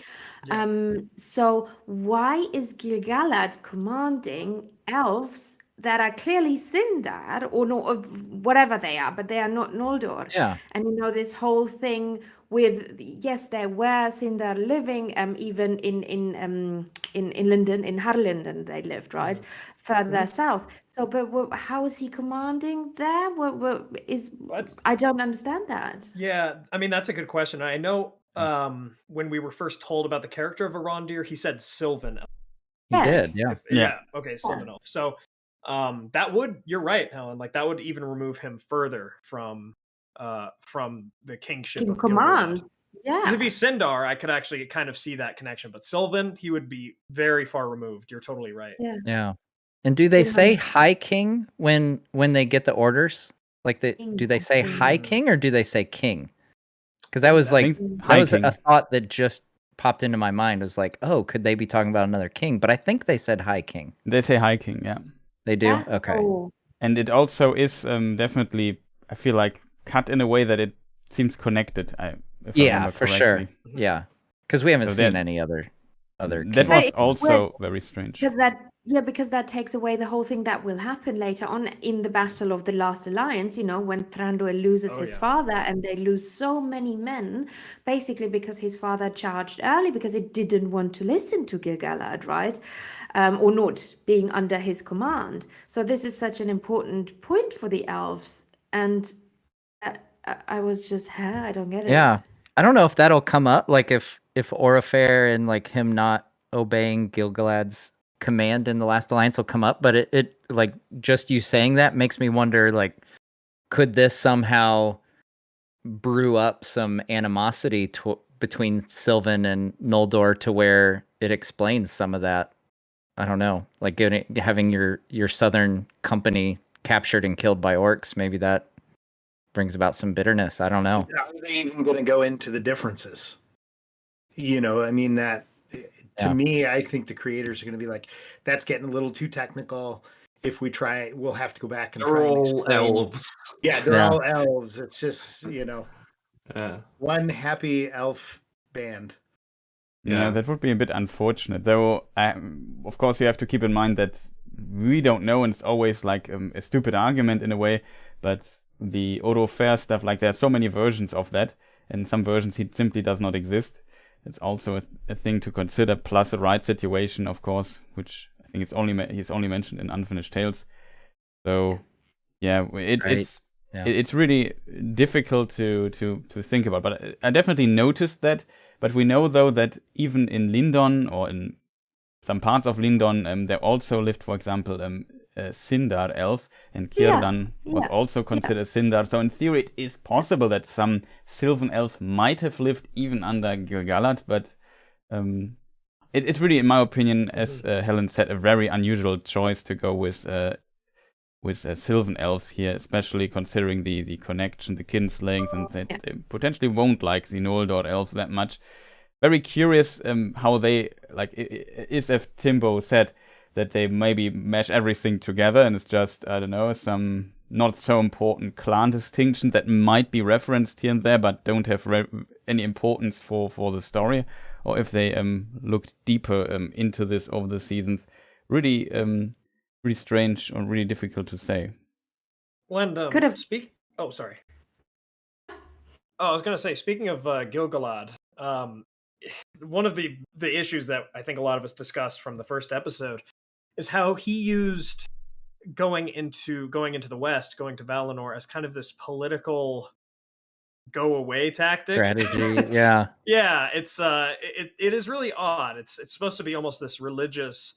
So why is Gil-galad commanding elves that are clearly Sindar or whatever they are, but they are not Noldor? Yeah. And this whole thing with, yes, there were Sindar living, even in Linden, in Harlinden they lived, right? Further south. So, but how is he commanding there? I don't understand that. Yeah, I mean, that's a good question. I know when we were first told about the character of Arondir, he said Sylvan Elf. He did, yeah. Okay, Sylvan Elf. So that would, you're right, Helen, like that would even remove him further from the kingship of command. Yeah. Because if he's Sindar, I could actually kind of see that connection. But Sylvan, he would be very far removed. You're totally right. Yeah. And do they say High King when they get the orders? Like, do they say High King or do they say King? Because that was like a thought that just popped into my mind. It was like, oh, could they be talking about another king? But I think they said High King. They say High King, yeah. They do? Okay. Oh. And it also is definitely, I feel like, cut in a way that it seems connected. Yeah, for sure. Yeah, because we haven't seen any other. That was also very strange. Because Yeah, because that takes away the whole thing that will happen later on in the Battle of the Last Alliance, when Thranduil loses his father and they lose so many men, basically because his father charged early because he didn't want to listen to Gil-galad, right? Or not being under his command. So this is such an important point for the elves. And I was just, I don't get it. Yeah. I don't know if that'll come up, like if Orifair and like him not obeying Gil-galad's command in the Last Alliance will come up, but it like just you saying that makes me wonder, like, could this somehow brew up some animosity between Sylvan and Noldor to where it explains some of that? I don't know, like having your southern company captured and killed by orcs, maybe that brings about some bitterness. I don't know. Are they even going to go into the differences? I mean, that to me, I think the creators are going to be like, that's getting a little too technical. If we try, we'll have to go back and try and explain. Elves. Yeah, they're all elves. It's just, one happy elf band. Yeah, that would be a bit unfortunate. Though, of course, you have to keep in mind that we don't know, and it's always like a stupid argument in a way, but the Odo Fair stuff, like there are so many versions of that, and some versions he simply does not exist. It's also a thing to consider, plus the right situation, of course, which I think he's only mentioned in Unfinished Tales. So, yeah, it's really difficult to think about. But I definitely noticed that. But we know, though, that even in Lindon, or in some parts of Lindon, there also lived, for example, Sindar elves, and Círdan was also considered Sindar. So in theory, it is possible that some Sylvan elves might have lived even under Gil-galad, but it's really, in my opinion, as Helen said, a very unusual choice to go with Sylvan elves here, especially considering the connection, the kinslayings, and that they potentially won't like the Noldor elves that much. Very curious how they, like, is if Timbo said that they maybe mesh everything together and it's just, I don't know, some not so important clan distinctions that might be referenced here and there but don't have any importance for the story, or if they looked deeper into this over the seasons. Really strange or really difficult to say. Len, could have Oh, sorry. Oh, I was gonna say, speaking of Gil-galad, one of the issues that I think a lot of us discussed from the first episode is how he used going into the West, going to Valinor, as kind of this political go away tactic strategy. Yeah, it's it is really odd. It's supposed to be almost this religious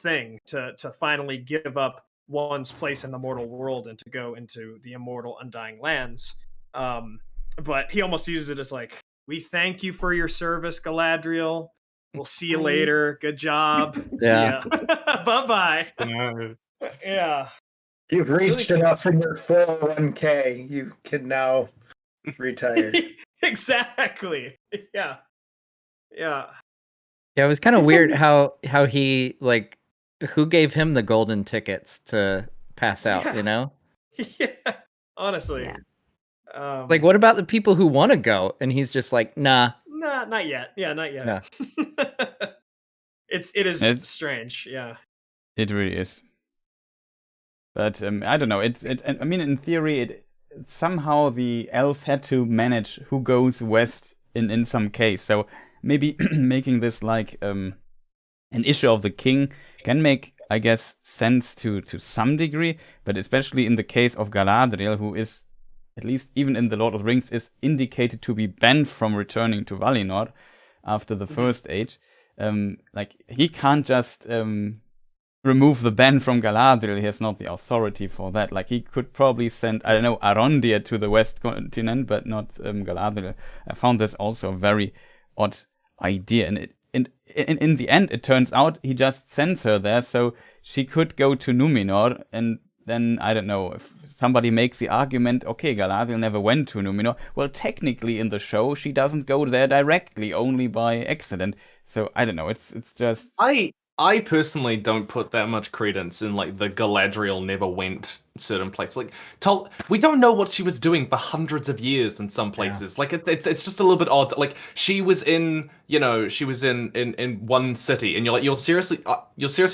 thing to finally give up one's place in the mortal world and to go into the immortal undying lands, but he almost uses it as like, we thank you for your service, Galadriel. We'll see you later. Good job. Yeah. Bye-bye. Yeah. You've reached enough in your 401k. You can now retire. Exactly. Yeah. Yeah, it was kind of weird how he, like, who gave him the golden tickets to pass out, Yeah, honestly. Yeah. Like, what about the people who want to go? And he's just like, nah, not yet. Yeah, not yet. Yeah. It is strange. Yeah, it really is. But I don't know. I mean, in theory, somehow the elves had to manage who goes west in some case. So maybe making this like an issue of the king can make, I guess, sense to some degree. But especially in the case of Galadriel, who is, at least even in the Lord of the Rings, is indicated to be banned from returning to Valinor after the First Age. Like, he can't just remove the ban from Galadriel. He has not the authority for that. Like, he could probably send, I don't know, Arondir to the West Continent, but not Galadriel. I found this also a very odd idea. And in the end, it turns out he just sends her there so she could go to Numenor, and then, I don't know, if somebody makes the argument, okay, Galadriel never went to Numenor. Well, technically in the show, she doesn't go there directly, only by accident. So, I don't know, it's just... I personally don't put that much credence in like the Galadriel never went certain place. Like we don't know what she was doing for hundreds of years in some places. Like it's just a little bit odd. Like she was in, she was in one city, and you're seriously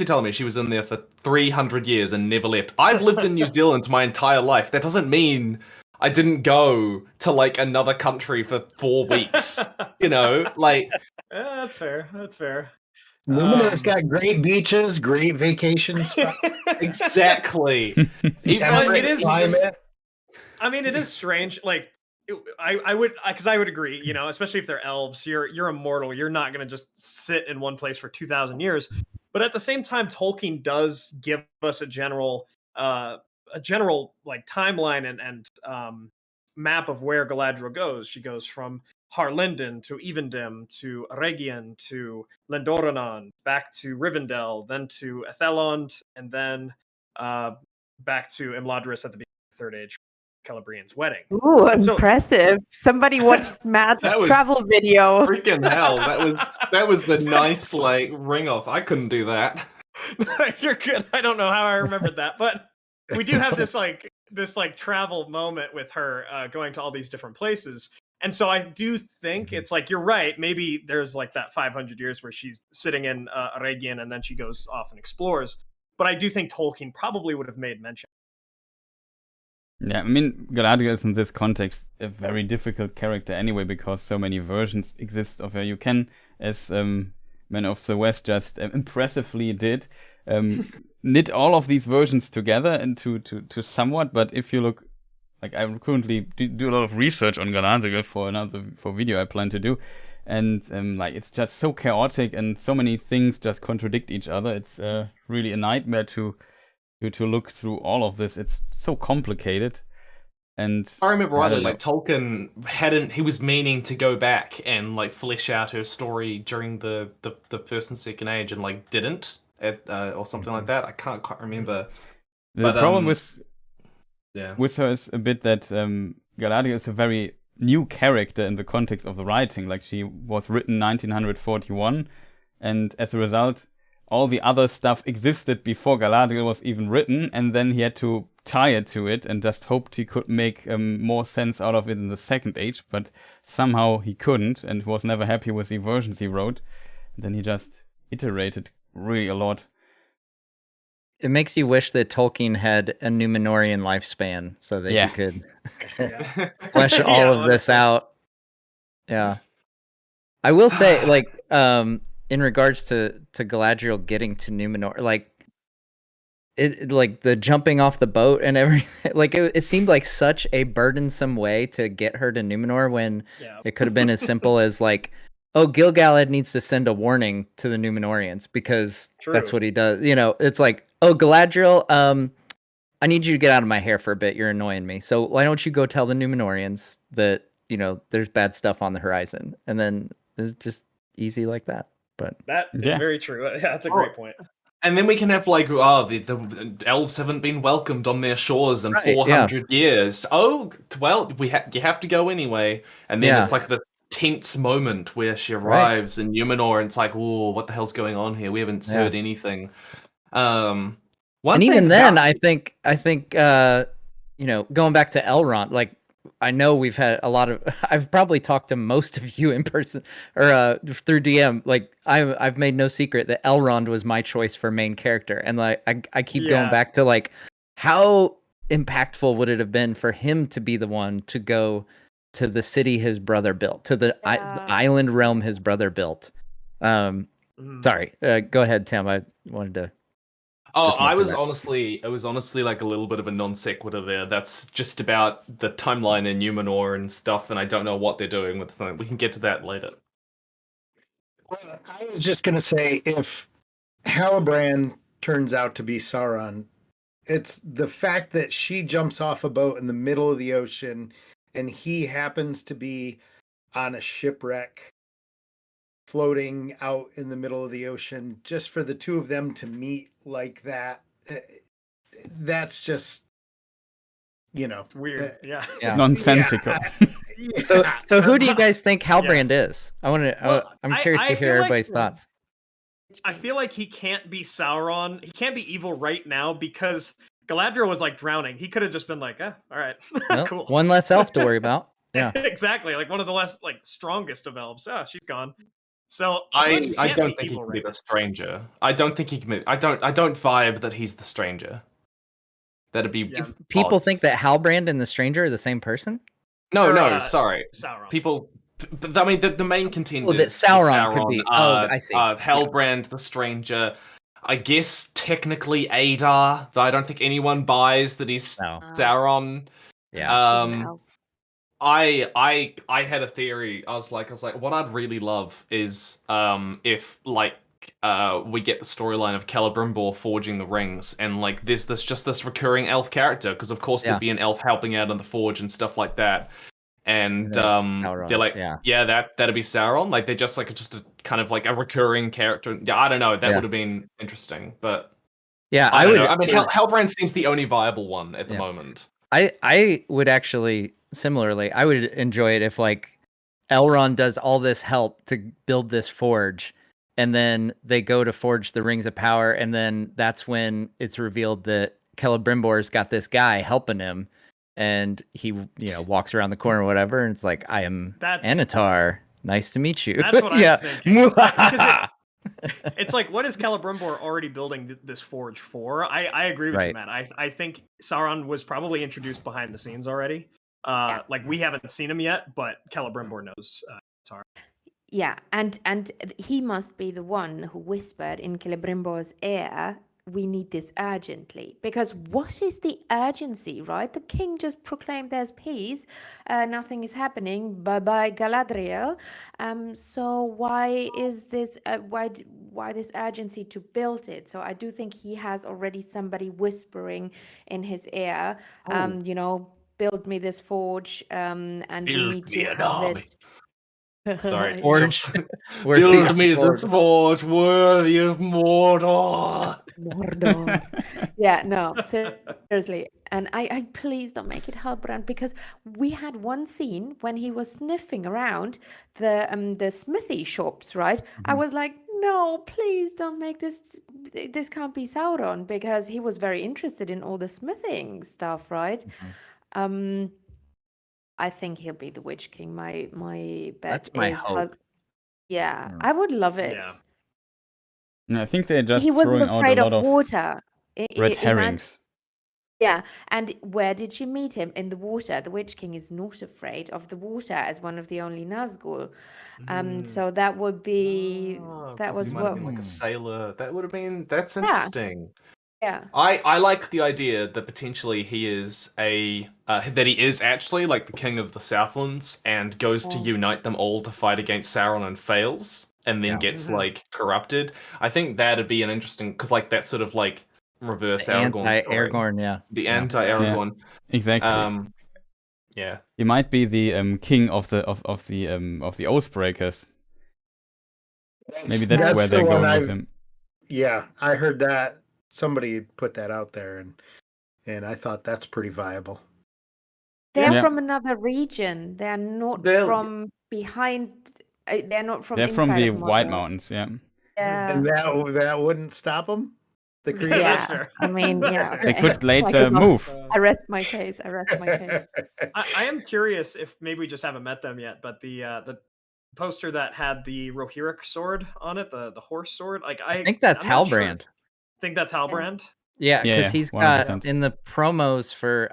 telling me she was in there for 300 years and never left. I've lived in New Zealand my entire life. That doesn't mean I didn't go to like another country for 4 weeks. Like that's fair. That's fair. Numenor's got great beaches, great vacation spots. Exactly. It is climate. I mean, it is strange. Like, I would agree. Especially if they're elves, you're immortal. You're not going to just sit in one place for 2,000 years. But at the same time, Tolkien does give us a general like timeline and map of where Galadriel goes. She goes from Harlinden to Evendim to Regien to Lendoranon, back to Rivendell, then to Ethelond, and then back to Imladris at the beginning of the Third Age, Celebrian's wedding. Ooh, impressive! Somebody watched Matt's travel video. Freaking hell! That was the nice like ring off. I couldn't do that. You're good. I don't know how I remembered that, but we do have this travel moment with her going to all these different places. And so I do think it's like, you're right. Maybe there's like that 500 years where she's sitting in Regien and then she goes off and explores. But I do think Tolkien probably would have made mention. Yeah, I mean, Galadriel is in this context a very difficult character anyway, because so many versions exist of her. You can, as Men of the West just impressively did, knit all of these versions together into to somewhat. But if you look, like I currently do a lot of research on Galadriel for video I plan to do, and like it's just so chaotic and so many things just contradict each other. It's really a nightmare to look through all of this. It's so complicated. And I remember rightly, like Tolkien he was meaning to go back and like flesh out her story during the First and Second Age, and like didn't, or something like that. I can't quite remember. The problem with her is a bit that Galadriel is a very new character in the context of the writing. Like, she was written 1941, and as a result, all the other stuff existed before Galadriel was even written, and then he had to tie it to it and just hoped he could make more sense out of it in the Second Age, but somehow he couldn't and was never happy with the versions he wrote. And then he just iterated really a lot. It makes you wish that Tolkien had a Númenórean lifespan so that he could flesh all of this out. Yeah. I will say, like, in regards to Galadriel getting to Númenor, like, like the jumping off the boat and everything, like it seemed like such a burdensome way to get her to Númenor when it could have been as simple as like, oh, Gil-galad needs to send a warning to the Númenóreans because that's what he does. You know, it's like, oh, Galadriel, I need you to get out of my hair for a bit. You're annoying me. So why don't you go tell the Númenóreans that, you know, there's bad stuff on the horizon? And then it's just easy like that. But that is very true. Yeah, that's a great point. And then we can have like, the elves haven't been welcomed on their shores in 400 years. Oh, well, you have to go anyway. And then it's like this tense moment where she arrives in Númenor, and it's like, oh, what the hell's going on here? We haven't heard anything. I think you know, going back to Elrond, like, I know we've had a lot of. I've probably talked to most of you in person or through DM. Like, I've made no secret that Elrond was my choice for main character, and like I keep going back to like, how impactful would it have been for him to be the one to go to the city his brother built, to the island realm his brother built. Sorry, go ahead, Tim. I wanted to. It was honestly like a little bit of a non sequitur there. That's just about the timeline in Númenor and stuff, and I don't know what they're doing with something. We can get to that later. Well, I was just gonna say, if Halbrand turns out to be Sauron, it's the fact that she jumps off a boat in the middle of the ocean, and he happens to be on a shipwreck, floating out in the middle of the ocean, just for the two of them to meet like that. That's just, you know, weird. Nonsensical. So who do you guys think Halbrand is? I'm curious to hear everybody's thoughts. I feel like he can't be Sauron. He can't be evil right now because Galadriel was like drowning. He could have just been like, all right, Well, cool. one less elf to worry about. Yeah, exactly. Like one of the less like strongest of elves. She's gone. So I can't don't be think he evil can be right the stranger. I don't think he can be. I don't vibe that he's the stranger. That'd be Yeah. people odd. think that Halbrand and the stranger are the same person. Or, Sorry. Sauron. People, but I mean, the main contenders. that Sauron could be. Are, I see. Halbrand, the stranger. I guess technically Adar, though I don't think anyone buys that he's No. Sauron. Yeah. He's an elf. I had a theory. I was like, what I'd really love is if like we get the storyline of Celebrimbor forging the rings, and like there's this recurring elf character, because of course there'd be an elf helping out on the forge and stuff like that. And they're like, that'd be Sauron. Like they're just a kind of like a recurring character. Yeah, I don't know. That would have been interesting, but yeah, I would. I mean, Halbrand seems the only viable one at the moment. I would actually similarly. I would enjoy it if like Elrond does all this help to build this forge, and then they go to forge the Rings of Power, and then that's when it's revealed that Celebrimbor's got this guy helping him. And he, walks around the corner or whatever, and it's like, I am Anatar. Nice to meet you. That's what I'm thinking. It's like, what is Celebrimbor already building this forge for? I agree with you, Matt. I think Sauron was probably introduced behind the scenes already. Like, we haven't seen him yet, but Celebrimbor knows Sauron. Yeah, and he must be the one who whispered in Celebrimbor's ear, we need this urgently. Because what is the urgency, right? The king just proclaimed there's peace, nothing is happening, bye-bye Galadriel. So why is this, why this urgency to build it? So I do think he has already somebody whispering in his ear, build me this forge, and we need to have it. Sorry. Forge. Build me this forge worthy of Mordor. Yeah, no, seriously. And I please don't make it Halbrand, because we had one scene when he was sniffing around the smithy shops, right? Mm-hmm. I was like, no, please don't make this can't be Sauron, because he was very interested in all the smithing stuff, right? Mm-hmm. I think he'll be the Witch King. My bet That's my is hope. I would love it. Yeah. No, I think they're just he wasn't throwing afraid out a lot of water. Red herrings. Yeah, and where did you meet him? In the water. The Witch King is not afraid of the water, as one of the only Nazgul. So that would be that was what what like a sailor. That's interesting. Yeah. I like the idea that potentially he is that he is actually like the king of the Southlands and goes to unite them all to fight against Sauron and fails, and then gets like corrupted. I think that'd be an interesting, because like that sort of like reverse Aragorn. Anti-Aragorn, the anti-Aragorn. Yeah, exactly. Yeah. He might be the king of the Oathbreakers. Maybe that's where they're going with him. Yeah, I heard that. Somebody put that out there, and I thought that's pretty viable. They're from another region. They're not from behind. They're not from. They're from the White Mountains. Yeah. Yeah. And that wouldn't stop them. The creator. Yeah. I mean, yeah. They could later move. I rest my case. I am curious if maybe we just haven't met them yet, but the poster that had the Rohirric sword on it, the horse sword, like I think that's Halbrand. Think that's Halbrand? Yeah, because he's got 100%. in the promos for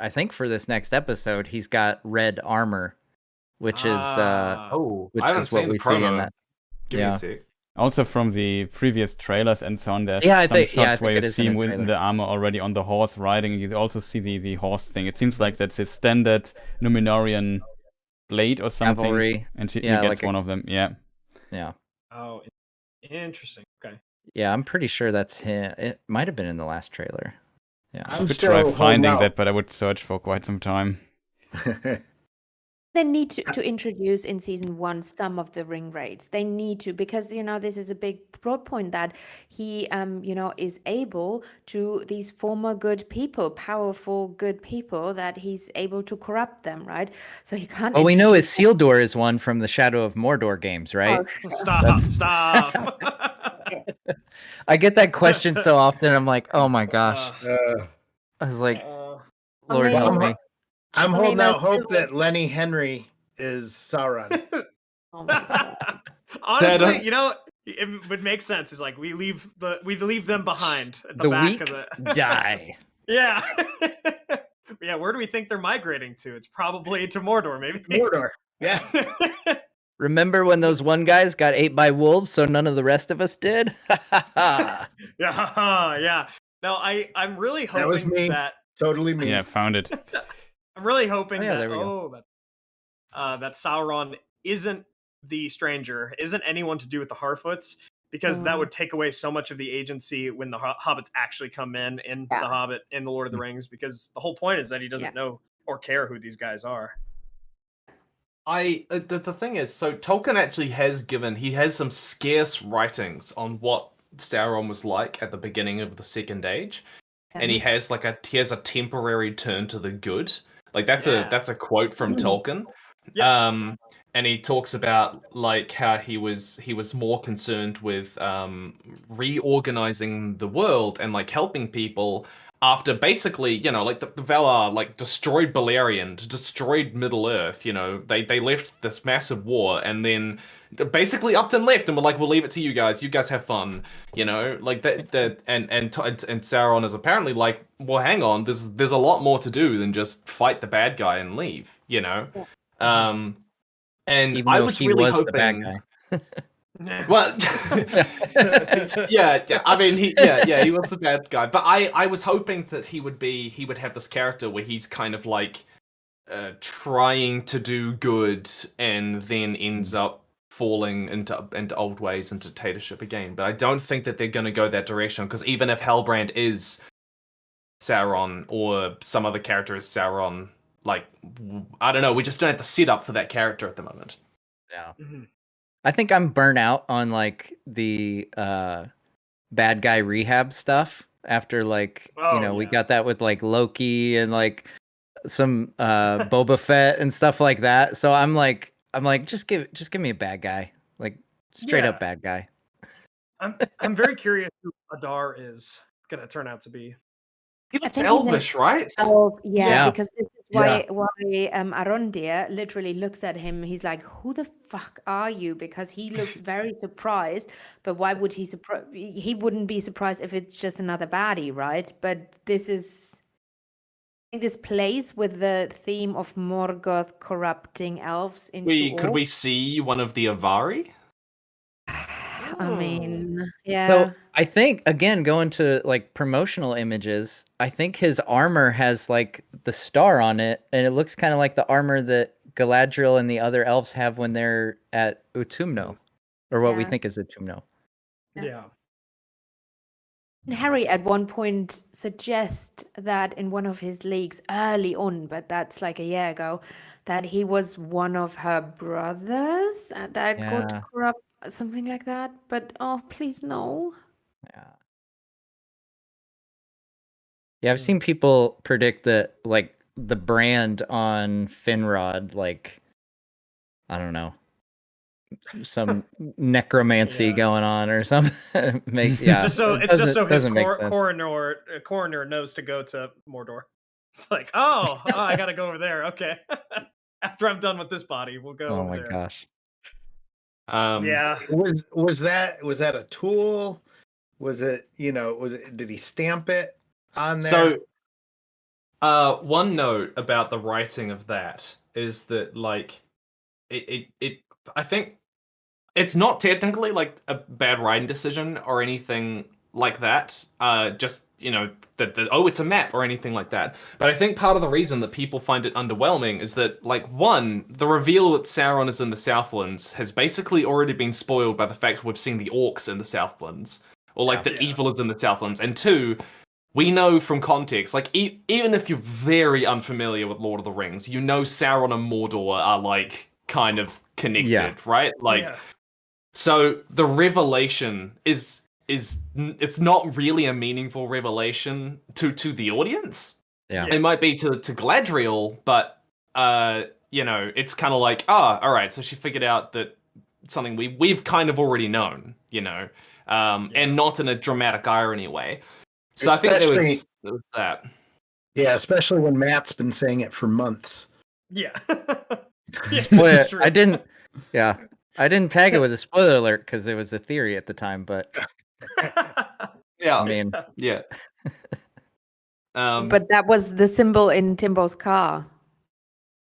this next episode, he's got red armor, which is which is what we see in that. Give me a sec. Also from the previous trailers and so on, there's some shots where you see him with the armor already on the horse riding. You also see the horse thing. It seems like that's his standard Numenorian blade or something. Cavalry. And he gets one of them. Yeah. Yeah. Oh, interesting. Okay. Yeah, I'm pretty sure that's him. It might have been in the last trailer. Yeah, I could try finding that, but I would search for quite some time. They need to introduce in season 1 some of the ring raids. They need to, because this is a big plot point that he is able to, these former good people, powerful good people, that he's able to corrupt them, right? So he can't. Well, we know Isildur is one from the Shadow of Mordor games, right? Oh, stop. I get that question so often. I'm like, oh my gosh. I was like, Lord help me. I'm holding out hope that Lenny Henry is Sauron. Oh my god. Honestly, it would make sense. It's like we leave them behind at the back weak of the die. Yeah. Yeah, where do we think they're migrating to? It's probably to Mordor, maybe. Mordor. Yeah. Remember when those one guys got ate by wolves, so none of the rest of us did? Yeah. No, I'm really hoping that was me. Totally me. Yeah, found it. I'm really hoping that Sauron isn't the stranger, isn't anyone to do with the Harfoots, because that would take away so much of the agency when the hobbits actually come in The Hobbit, in The Lord of the Rings, because the whole point is that he doesn't know or care who these guys are. The thing is, so Tolkien actually has some scarce writings on what Sauron was like at the beginning of the Second Age, and he has a temporary turn to the good. Like that's a quote from Tolkien. Yeah. And he talks about like how he was more concerned with reorganizing the world and like helping people after basically, like the Valar like destroyed Beleriand, destroyed Middle Earth. They left this massive war, and then basically Upton left and were like, we'll leave it to you guys. You guys have fun. Like that. And Sauron is apparently like, well, hang on. There's a lot more to do than just fight the bad guy and leave. And even I though was he really was hoping. The bad guy. Well, yeah. I mean, he was the bad guy. But I was hoping that he would have this character where he's kind of like trying to do good and then ends up falling into old ways and dictatorship again. But I don't think that they're going to go that direction, because even if Halbrand is Sauron or some other character is Sauron, like, I don't know, we just don't have the setup for that character at the moment. Yeah. Mm-hmm. I think I'm burnt out on like the bad guy rehab stuff after like we got that with like Loki and like some Boba Fett and stuff like that. So I'm like just give me a bad guy, like straight up bad guy. I'm very curious who Adar is gonna turn out to be. He looks elvish, right? Because this is why Arondir literally looks at him. He's like, "Who the fuck are you?" Because he looks very surprised. But why would he surprise? He wouldn't be surprised if it's just another baddie, right? But this is, I think, this plays with the theme of Morgoth corrupting elves into. Could we see one of the Avari? I mean, yeah. So I think, again, going to like promotional images, I think his armor has like the star on it, and it looks kind of like the armor that Galadriel and the other elves have when they're at Utumno, or what we think is Utumno. Yeah. And Harry at one point suggests that in one of his leagues early on, but that's like a year ago, that he was one of her brothers that got corrupt. Something like that, but please no. Yeah, I've seen people predict that like the brand on Finrod, like I don't know, some necromancy going on or something. It's just so his coroner knows to go to Mordor. It's like, I gotta go over there. Okay, after I'm done with this body, we'll go. Oh my gosh. Was that a tool? Was it, did he stamp it on there? So one note about the writing of that is that like it I think it's not technically like a bad writing decision or anything like that. Just it's a map or anything like that. But I think part of the reason that people find it underwhelming is that, like, one, the reveal that Sauron is in the Southlands has basically already been spoiled by the fact we've seen the orcs in the Southlands, or like that evil is in the Southlands. And two, we know from context, like even if you're very unfamiliar with Lord of the Rings, Sauron and Mordor are like kind of connected, right? Like, so the revelation is it's not really a meaningful revelation to the audience. It might be to Galadriel, but it's kind of like, all right, so she figured out that something we've kind of already known, you know, and not in a dramatic irony way. So I think there was that. Yeah, especially when Matt's been saying it for months. Yeah. Spoiler, I didn't tag it with a spoiler alert because it was a theory at the time, but yeah, I mean, yeah. But that was the symbol in Timbo's car.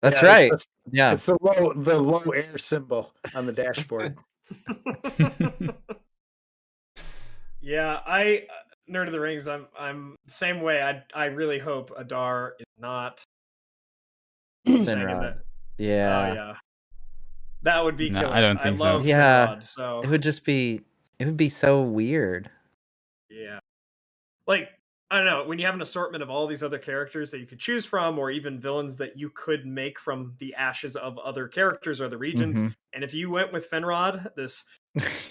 That's right. It's the low air symbol on the dashboard. Yeah, I Nerd of the Rings. I'm the same way. I really hope Adar is not Finrod. Yeah. Oh yeah. That would be killer. I don't think love so. Finrod, so it would be so weird. Yeah. Like, I don't know, when you have an assortment of all these other characters that you could choose from, or even villains that you could make from the ashes of other characters or the regions, and if you went with Finrod, this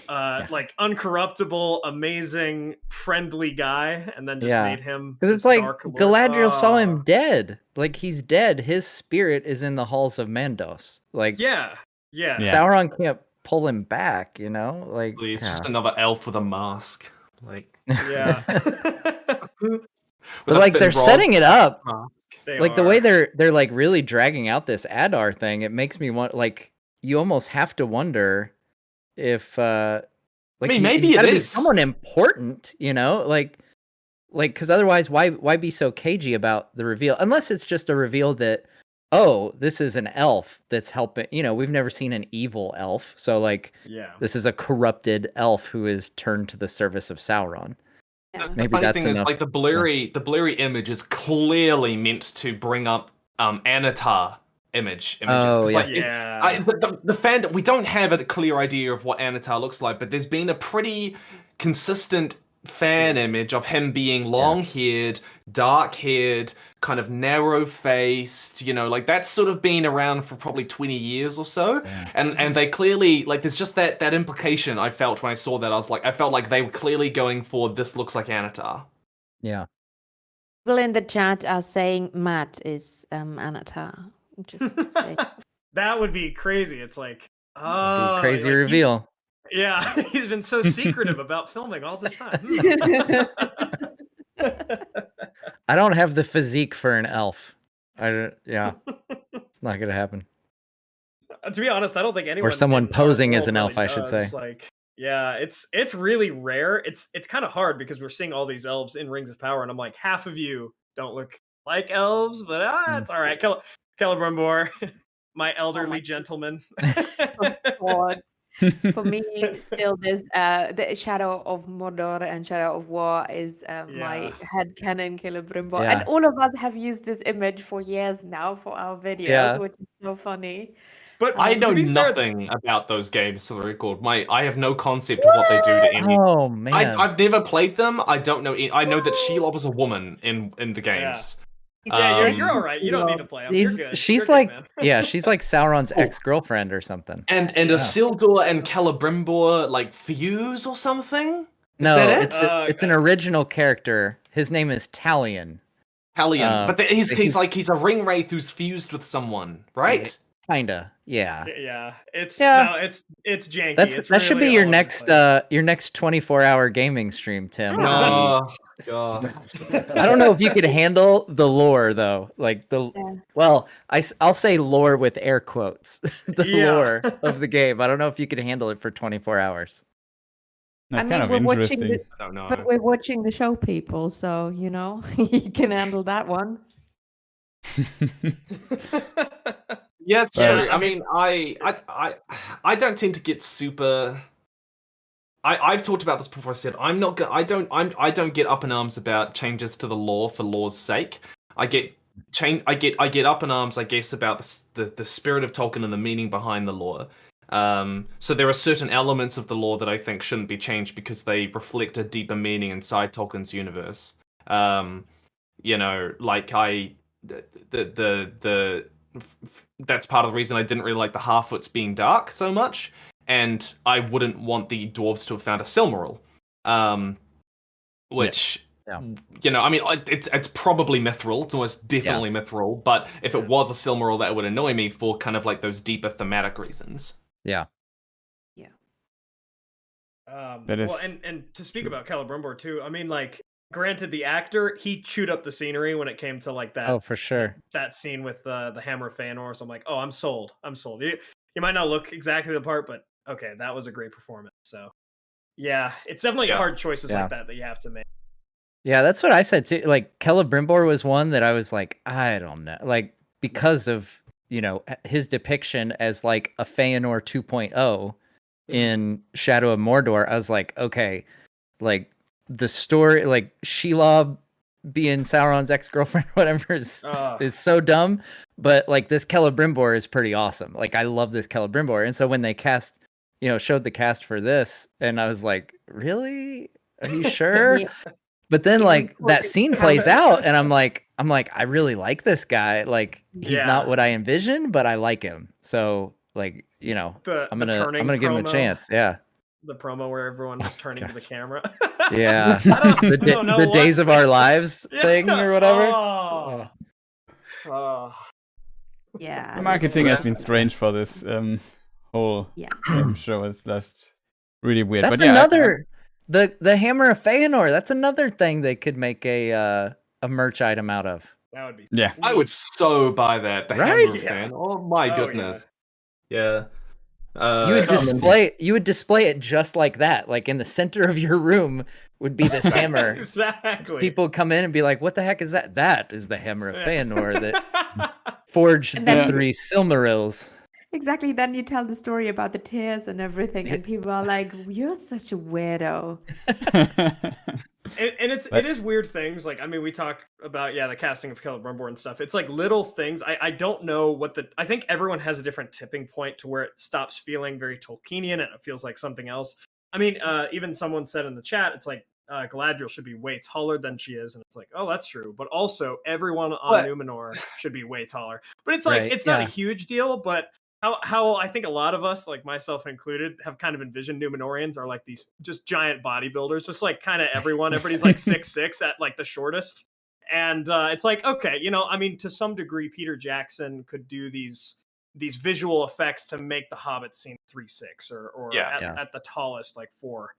like uncorruptible, amazing, friendly guy, and then just made him because it's like Galadriel saw him dead. Like, he's dead. His spirit is in the halls of Mandos. Like, yeah. Sauron can't pull him back, you know? Like, it's just another elf with a mask. Like, yeah. But like, they're setting it up. Like the way they're like really dragging out this Adar thing, it makes me want, like, you almost have to wonder if like, I mean, maybe he's it gotta be is someone important, you know, like because otherwise why be so cagey about the reveal, unless it's just a reveal that, oh, this is an elf that's helping, you know, we've never seen an evil elf, so like, this is a corrupted elf who is turned to the service of Sauron. The funny thing is, like, the blurry image is clearly meant to bring up Anatar images. Like, the fan, we don't have a clear idea of what Anatar looks like, but there's been a pretty consistent fan image of him being long-haired, dark-haired, kind of narrow-faced, you know, like, that's sort of been around for probably 20 years or so, and they clearly, like, there's just that implication I felt when I saw that. I felt like they were clearly going for, this looks like Anatar. Yeah. People in the chat are saying Matt is Anatar. Just say. That would be crazy. It's like, crazy reveal. He's been so secretive about filming all this time. I don't have the physique for an elf. It's not gonna happen. To be honest, I don't think anyone, or someone posing as an elf, really I should say. Like, it's really rare. It's kind of hard because we're seeing all these elves in Rings of Power, and I'm like, half of you don't look like elves, but it's all right. Celebrimbor, my elderly gentleman. For me, still this the Shadow of Mordor and Shadow of War is my headcanon Celebrimbor. And all of us have used this image for years now for our videos, which is so funny. But I know nothing about those games, for the record. I have no concept of what they do to any. Oh man, I've never played them. I don't know. I know that Shelob is a woman in the games. You're all right. You don't need to play them. You're good. She's You're like, good, she's like Sauron's ex-girlfriend or something. And Isildur and Celebrimbor like fuse or something? No, it's an original character. His name is Talion. But he's a ring wraith who's fused with someone, right? Kinda, yeah. It's janky. That should be your next 24-hour gaming stream, Tim. Oh god. I don't know if you could handle the lore though. Like well, I'll say lore with air quotes. Lore of the game. I don't know if you could handle it for 24 hours. That's kind of interesting. I don't know. But we're watching the show, people, so you know you can handle that one. Yeah, it's true. I mean, I don't tend to get super. I've talked about this before. I said I don't get up in arms about changes to the law for law's sake. I get up in arms, I guess, about the spirit of Tolkien and the meaning behind the law. So there are certain elements of the law that I think shouldn't be changed because they reflect a deeper meaning inside Tolkien's universe. You know, like that's part of the reason I didn't really like the Half-Wits being dark so much, and I wouldn't want the dwarves to have found a Silmaril, which you know, I mean, it's probably mithril. It's almost definitely mithril, but if it was a Silmaril, that would annoy me for kind of like those deeper thematic reasons. Yeah. Well, and to speak about Celebrimbor too, I mean, like, granted, the actor, he chewed up the scenery when it came to like that. Oh, for sure. That scene with the Hammer of Fëanor. So I'm like, oh, I'm sold. I'm sold. You might not look exactly the part, but okay, that was a great performance. So yeah, it's definitely hard choices like that you have to make. Yeah, that's what I said too. Like Celebrimbor was one that I was like, I don't know, like because of his depiction as like a Fëanor 2.0 in Shadow of Mordor. I was like, okay, like the story, like Shelob being Sauron's ex-girlfriend, whatever, is so dumb. But like this Celebrimbor is pretty awesome. Like I love this Celebrimbor, and so when they showed the cast for this, and I was like, really? Are you sure? But then like that scene plays out and I'm like, I really like this guy. Like he's not what I envisioned, but I like him. So like, I'm gonna give him a chance. Yeah. The promo where everyone was turning to the camera. Yeah. The Days of Our Lives thing or whatever. Yeah. The marketing has been strange for this whole show. It's just really weird. That's but yeah, another the Hammer of Fëanor. That's another thing they could make a merch item out of. That would be. Yeah, I would so buy that. The Hammer of Fëanor. Oh my goodness. Yeah. You would display it just like that. Like in the center of your room would be this hammer. Exactly. People come in and be like, "What the heck is that?" That is the Hammer of Fëanor that forged the 3 Silmarils. Exactly. Then you tell the story about the tears and everything, and people are like, "You're such a weirdo." And it is weird things. Like, I mean, we talk about the casting of Celebrimbor and stuff. It's like little things. I don't know I think everyone has a different tipping point to where it stops feeling very Tolkienian and it feels like something else. I mean, even someone said in the chat, it's like Galadriel should be way taller than she is, and it's like, oh, that's true. But also, everyone on Numenor should be way taller. But it's like it's not a huge deal, but. How I think a lot of us, like myself included, have kind of envisioned Numenorians are like these just giant bodybuilders, just like kind of everybody's like 6'6" at like the shortest. And it's like, okay, I mean, to some degree, Peter Jackson could do these visual effects to make the Hobbit seem 3'6" or at the tallest like 4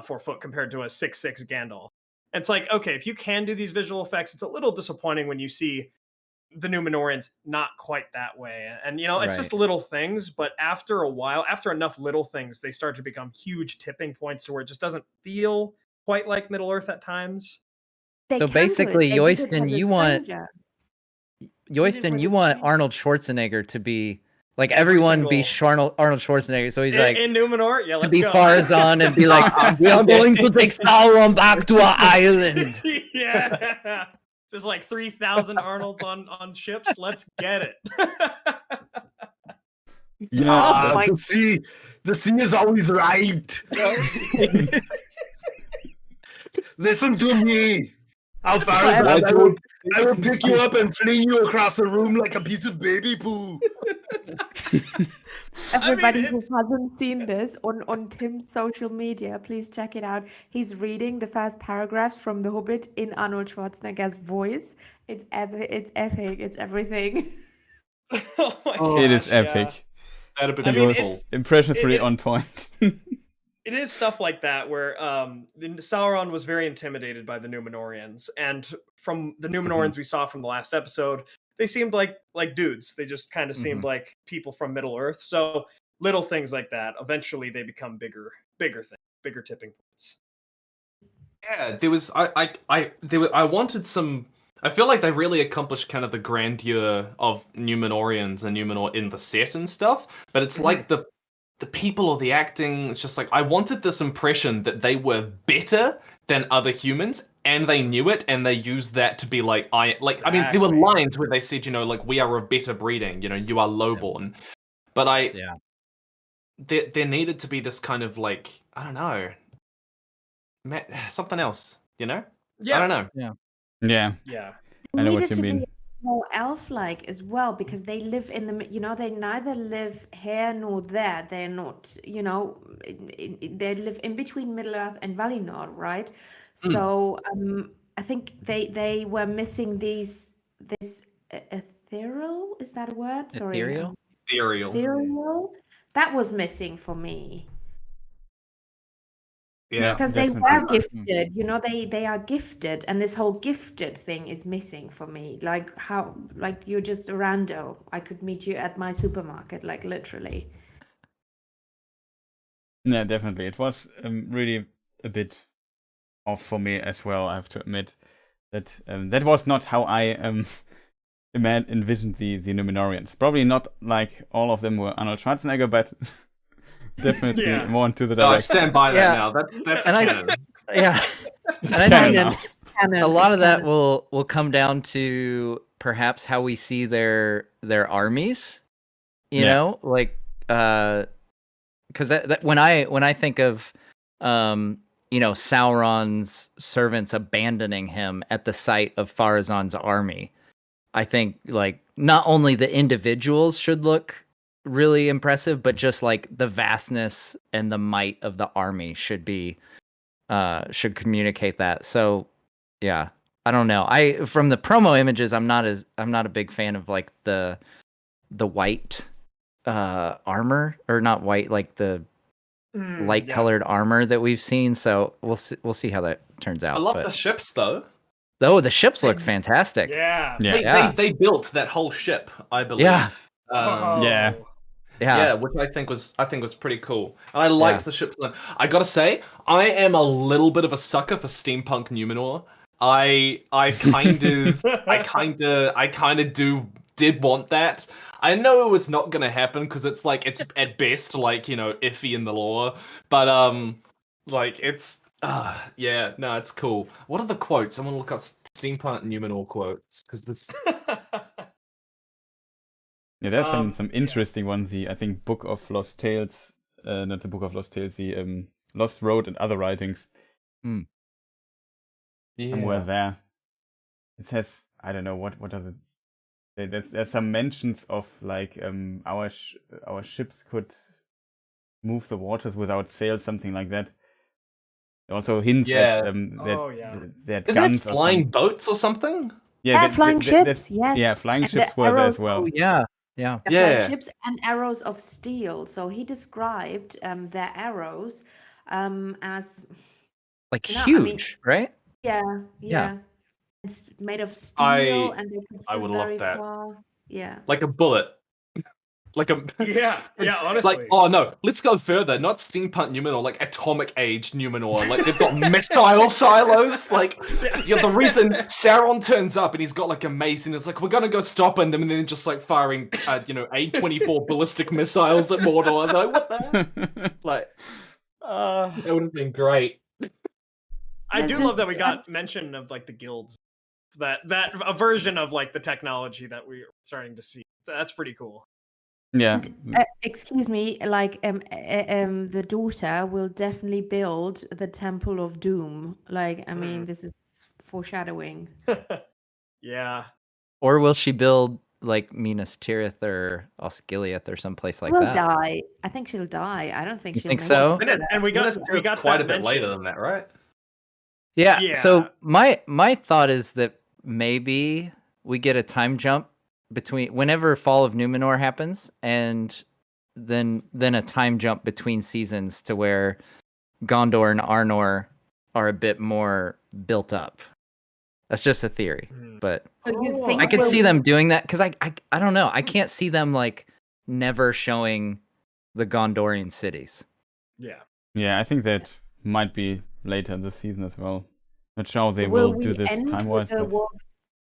foot compared to a 6'6" Gandalf. And it's like, okay, if you can do these visual effects, it's a little disappointing when you see the Numenorians not quite that way, and it's just little things, but after a while, after enough little things, they start to become huge tipping points to where it just doesn't feel quite like Middle Earth at times. So basically, Yoiston, you want Arnold Schwarzenegger to be like everyone be Arnold Schwarzenegger, so he's like in Numenor, let's to be go. Farazan and be like, we are going to take Sauron back to our island. Yeah. There's like 3,000 Arnolds on ships. Let's get it. The sea is always right. Listen to me. How far is that? I will pick you up and fling you across the room like a piece of baby poo. Everybody who hasn't seen this on Tim's social media, please check it out. He's reading the first paragraphs from The Hobbit in Arnold Schwarzenegger's voice. It's epic. It's everything. It is epic. That'd be beautiful. Impression's really on point. It is stuff like that where Sauron was very intimidated by the Numenorians, and from the Numenorians we saw from the last episode, they seemed like dudes. They just kind of seemed like people from Middle Earth. So little things like that, eventually they become bigger things, bigger tipping points. Yeah, there was I wanted some. I feel like they really accomplished kind of the grandeur of Numenorians and Numenor in the set and stuff, but it's like the people or the acting, it's just like, I wanted this impression that they were better than other humans, and they knew it, and they used that to be like, I mean, there were lines where they said, like, we are a better breeding, you are lowborn. But there needed to be this kind of like, I don't know, something else, Yeah. I don't know. Yeah. I know what you mean. More elf-like as well, because they live in the, they neither live here nor there. They're not, they live in between Middle Earth and Valinor, right? So I think they were missing this ethereal, is that a word? Sorry. Ethereal. Ethereal. That was missing for me. Yeah, because they definitely. were gifted, you know, they are gifted, and this whole gifted thing is missing for me. Like how, like you're just a rando. I could meet you at my supermarket, like literally. Yeah, definitely. It was really a bit off for me as well. I have to admit that that was not how I envisioned the Numenorians. Probably not like all of them were Arnold Schwarzenegger, but definitely more into the No, I direction. stand by that Yeah. now. That's And canon. Yeah. It's And I canon think now. Canon, a lot it's of that canon. will come down to perhaps how we see their armies. You Yeah. know, like because that when I think of you know, Sauron's servants abandoning him at the sight of Pharazon's army, I think like not only the individuals should look really impressive, but just like the vastness and the might of the army should communicate that. So yeah, I don't know. From the promo images, I'm not a big fan of like the white armor, or not white, like the light colored armor that we've seen. So we'll see how that turns out. I love the ships though. Oh, the ships look fantastic. They built that whole ship, I believe. Yeah. Yeah, which I think was pretty cool. And I liked the ships. I gotta say, I am a little bit of a sucker for steampunk Numenor. I kind of did want that. I know it was not gonna happen because it's like it's at best like, you know, iffy in the lore, but like it's yeah, no, it's cool. What are the quotes? I want to look up steampunk Numenor quotes because this. Yeah, there's some interesting ones. I think Book of Lost Tales, not the Book of Lost Tales, the Lost Road and Other Writings. Somewhere there. It says, I don't know, what does it say? There's some mentions of like our ships could move the waters without sails, something like that. It also hints at that Isn't guns it flying or boats or something? Yeah, flying ships, yes. Yeah, flying And ships the were there arrows, as well. Yeah. Flying ships and arrows of steel. So he described their arrows as like huge, right? Yeah. It's made of steel, and they can I would shoot love very that. far. Yeah. Like a bullet. Like a honestly. Like, oh no, let's go further. Not steampunk Numenor, like atomic age Numenor. Like they've got missile silos. Like the reason Sauron turns up and he's got like a mace and it's like we're gonna go stop them, and then just like firing A24 ballistic missiles at Mordor. And like what the like it would have been great. I do love that we got mention of like the guilds. That a version of like the technology that we're starting to see. That's pretty cool. Yeah. Excuse me, like the daughter will definitely build the Temple of Doom. Like, I mean, this is foreshadowing. Yeah. Or will she build like Minas Tirith or Osgiliath or someplace like that? Will die. I think she'll die. I don't think she'll think make so? it. And we got quite that a bit later mentioned. than that, right? Yeah. So my thought is that maybe we get a time jump between whenever Fall of Numenor happens, and then a time jump between seasons to where Gondor and Arnor are a bit more built up. That's just a theory, but I could see them doing that because I don't know. I can't see them like never showing the Gondorian cities. Yeah, I think that might be later in the season as well. Not sure how they will do this time-wise.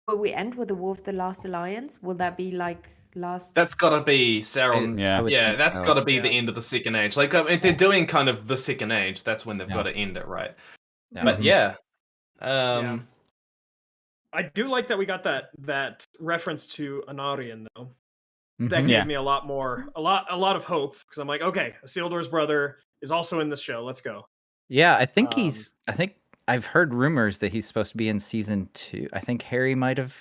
Will we end with the War of the Last Alliance? Will that be like last? That's gotta be Sauron's. Yeah, that's gotta be the end of the Second Age. Like, if they're doing kind of the Second Age, that's when they've got to end it, right? But I do like that we got that reference to Anarion though. That gave me a lot of hope because I'm like, okay, Isildur's brother is also in this show. Let's go. Yeah, I think I've heard rumors that he's supposed to be in season 2. I think Harry might have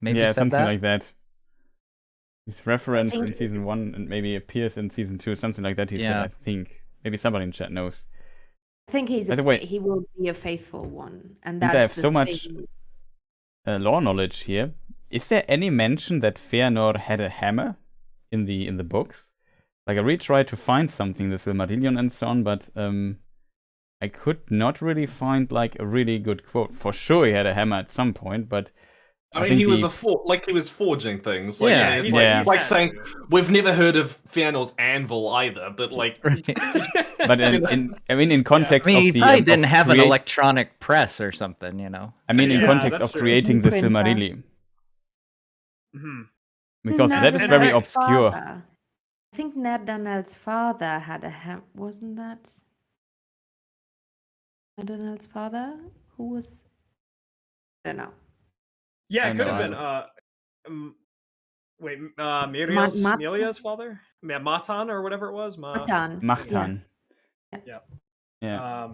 said something that. like that. He's referenced in season 1 and maybe appears in season 2, something like that. He said, I think. Maybe somebody in chat knows. I think he will be a faithful one, and that's I have so much lore knowledge here. Is there any mention that Fëanor had a hammer in the books? Like I tried to find something, the Silmarillion and so on, but I could not really find like a really good quote. For sure, he had a hammer at some point, but I mean, he was he was forging things. Like, Yeah, it's like saying we've never heard of Fëanor's anvil either, but like. But in context I mean, of he the probably didn't have an electronic press or something, you know. I mean, in context of true. creating the Printer. Silmarillion, Mm-hmm. because that is very obscure. I think Ned Donnell's father had a hammer. Wasn't that Ned Donnell's father? Who was? I don't know. Yeah, I it could know, have been. Wait, Melia's father? Yeah, Matan or whatever it was. Matan. Yeah. I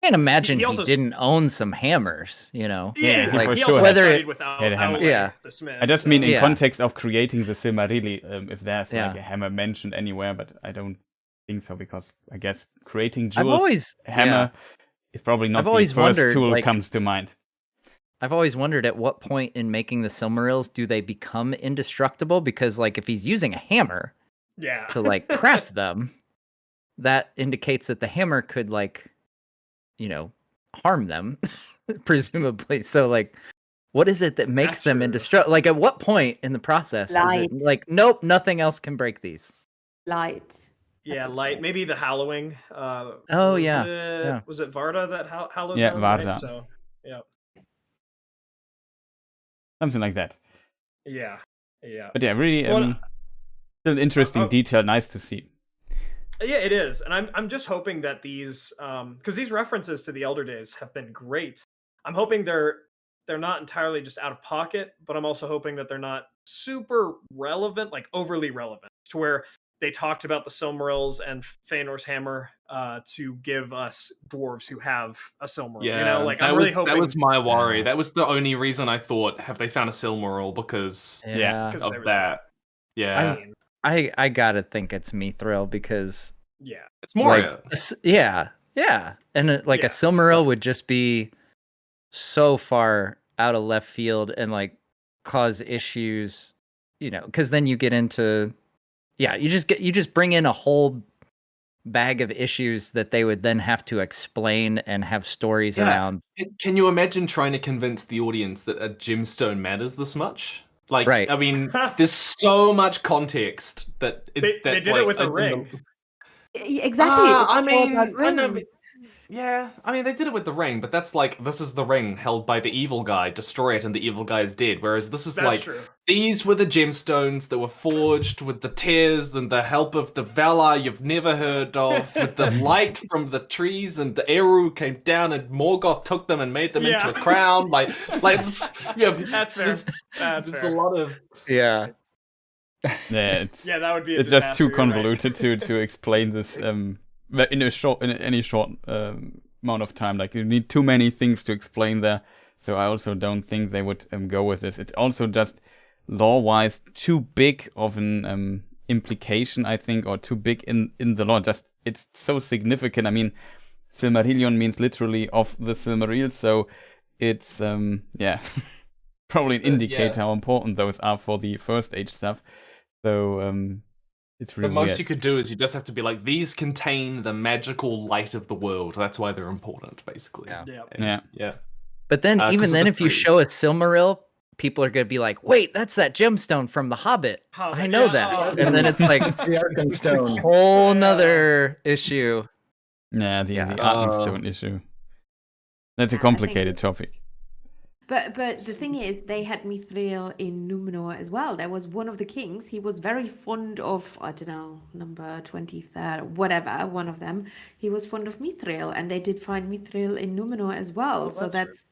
can't imagine He also didn't own some hammers, you know. Yeah, like for he sure also Whether studied it- with had a hammer. Yeah. the Smith. I just mean in Yeah. context of creating the Silmarillion, if there's Yeah. like a hammer mentioned anywhere, but I don't think so because I guess creating I've Jules' always hammer is probably not I've the always first wondered, tool like- comes to mind. I've always wondered at what point in making the Silmarils do they become indestructible? Because like if he's using a hammer Yeah. to like craft them, that indicates that the hammer could like, you know, harm them, presumably. So like, what is it that makes That's them true. indestructible? Like at what point in the process is Light. it like, nope, nothing else can break these? Light. Yeah, would light. say. Maybe the hallowing. Oh, yeah, yeah. Was it Varda that hallowed Yeah, them? Varda. Right? So, yeah. Something like that. Yeah. But yeah, really Well, still an interesting detail, nice to see. Yeah, it is, and I'm just hoping that these because these references to the Elder Days have been great. I'm hoping they're not entirely just out of pocket, but I'm also hoping that they're not super relevant, like overly relevant, to where they talked about the Silmarils and Fëanor's hammer to give us dwarves who have a Silmaril. Yeah, You know, like that I'm really was, hoping that was my worry. Yeah. That was the only reason I thought, have they found a Silmaril? Because Yeah. because of there was that. Yeah, scene. I gotta think it's Mithril because Yeah. it's Moria. like, yeah, and like Yeah. a Silmaril would just be so far out of left field and like cause issues, you know, because then you get into you just bring in a whole bag of issues that they would then have to explain and have stories Yeah. around. Can you imagine trying to convince the audience that a gemstone matters this much? Like, Right. I mean, there's so much context that it's They did it with a ring. Exactly. I it's all about mean, I know, rings. yeah, I mean, they did it with the ring, but that's like, this is the ring held by the evil guy, destroy it and the evil guy is dead. Whereas this is That's like, true. these were the gemstones that were forged with the tears and the help of the Valar you've never heard of, with the light from the trees, and the Eru came down and Morgoth took them and made them into a crown. Like this, you have, That's fair. That's there's fair. a lot of... Yeah. Yeah, it's Yeah, that would be. it's just too convoluted to explain this in any short amount of time. Like you need too many things to explain there. So I also don't think they would go with this. It's also just lore-wise too big of an implication, I think, or too big in the lore. Just it's so significant. I mean, Silmarillion means literally of the Silmaril, so it's probably an indicator how important those are for the First Age stuff. So it's really The most weird. you could do is you just have to be like, these contain the magical light of the world. That's why they're important, basically. Yeah. Yeah. But then, even 'cause of then, the if you trees. show a Silmaril, people are going to be like, wait, that's that gemstone from The Hobbit. Hobbit, I know yeah. that. Oh. And then it's like, It's the Arkenstone. whole nother issue. Yeah, the Yeah. Arkenstone issue. That's a I think complicated topic. But the thing is, they had Mithril in Numenor as well. There was one of the kings. He was very fond of, I don't know, number 23rd, whatever, one of them. He was fond of Mithril, and they did find Mithril in Numenor as well. Oh, so that's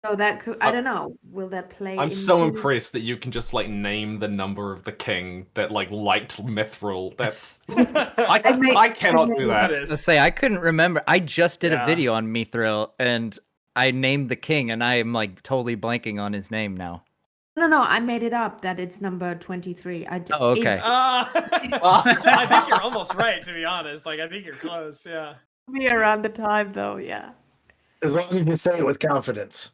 true. that could, I don't know. Will that play? I'm so into- impressed that you can just like name the number of the king that like liked Mithril. That's I cannot do That that. is. Let's say I couldn't remember. I just did Yeah. a video on Mithril, and I named the king, and I am like totally blanking on his name now. No, I made it up that it's number 23. Oh, okay. I think you're almost right, to be honest. Like, I think you're close. Yeah. Me around the time though, yeah. As long as you say it with confidence.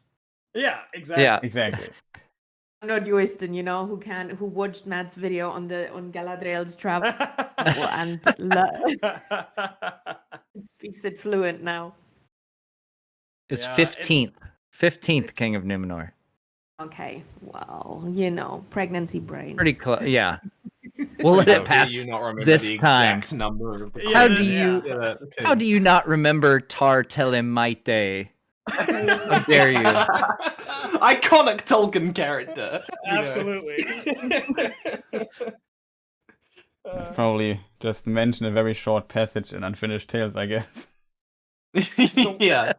Yeah. Exactly. Yeah. Exactly. I'm not Joysten, who watched Matt's video on Galadriel's travel and speaks it fluent now. It's Yeah, 15th King of Numenor. Okay, well, pregnancy brain. Pretty close. Yeah. We'll let it pass you not remember this the time. exact number of the How Yeah, do you okay. how do you not remember Tar Telemaite? How dare you? Iconic Tolkien character. Absolutely. Probably just mention a very short passage in Unfinished Tales, I guess. Yeah.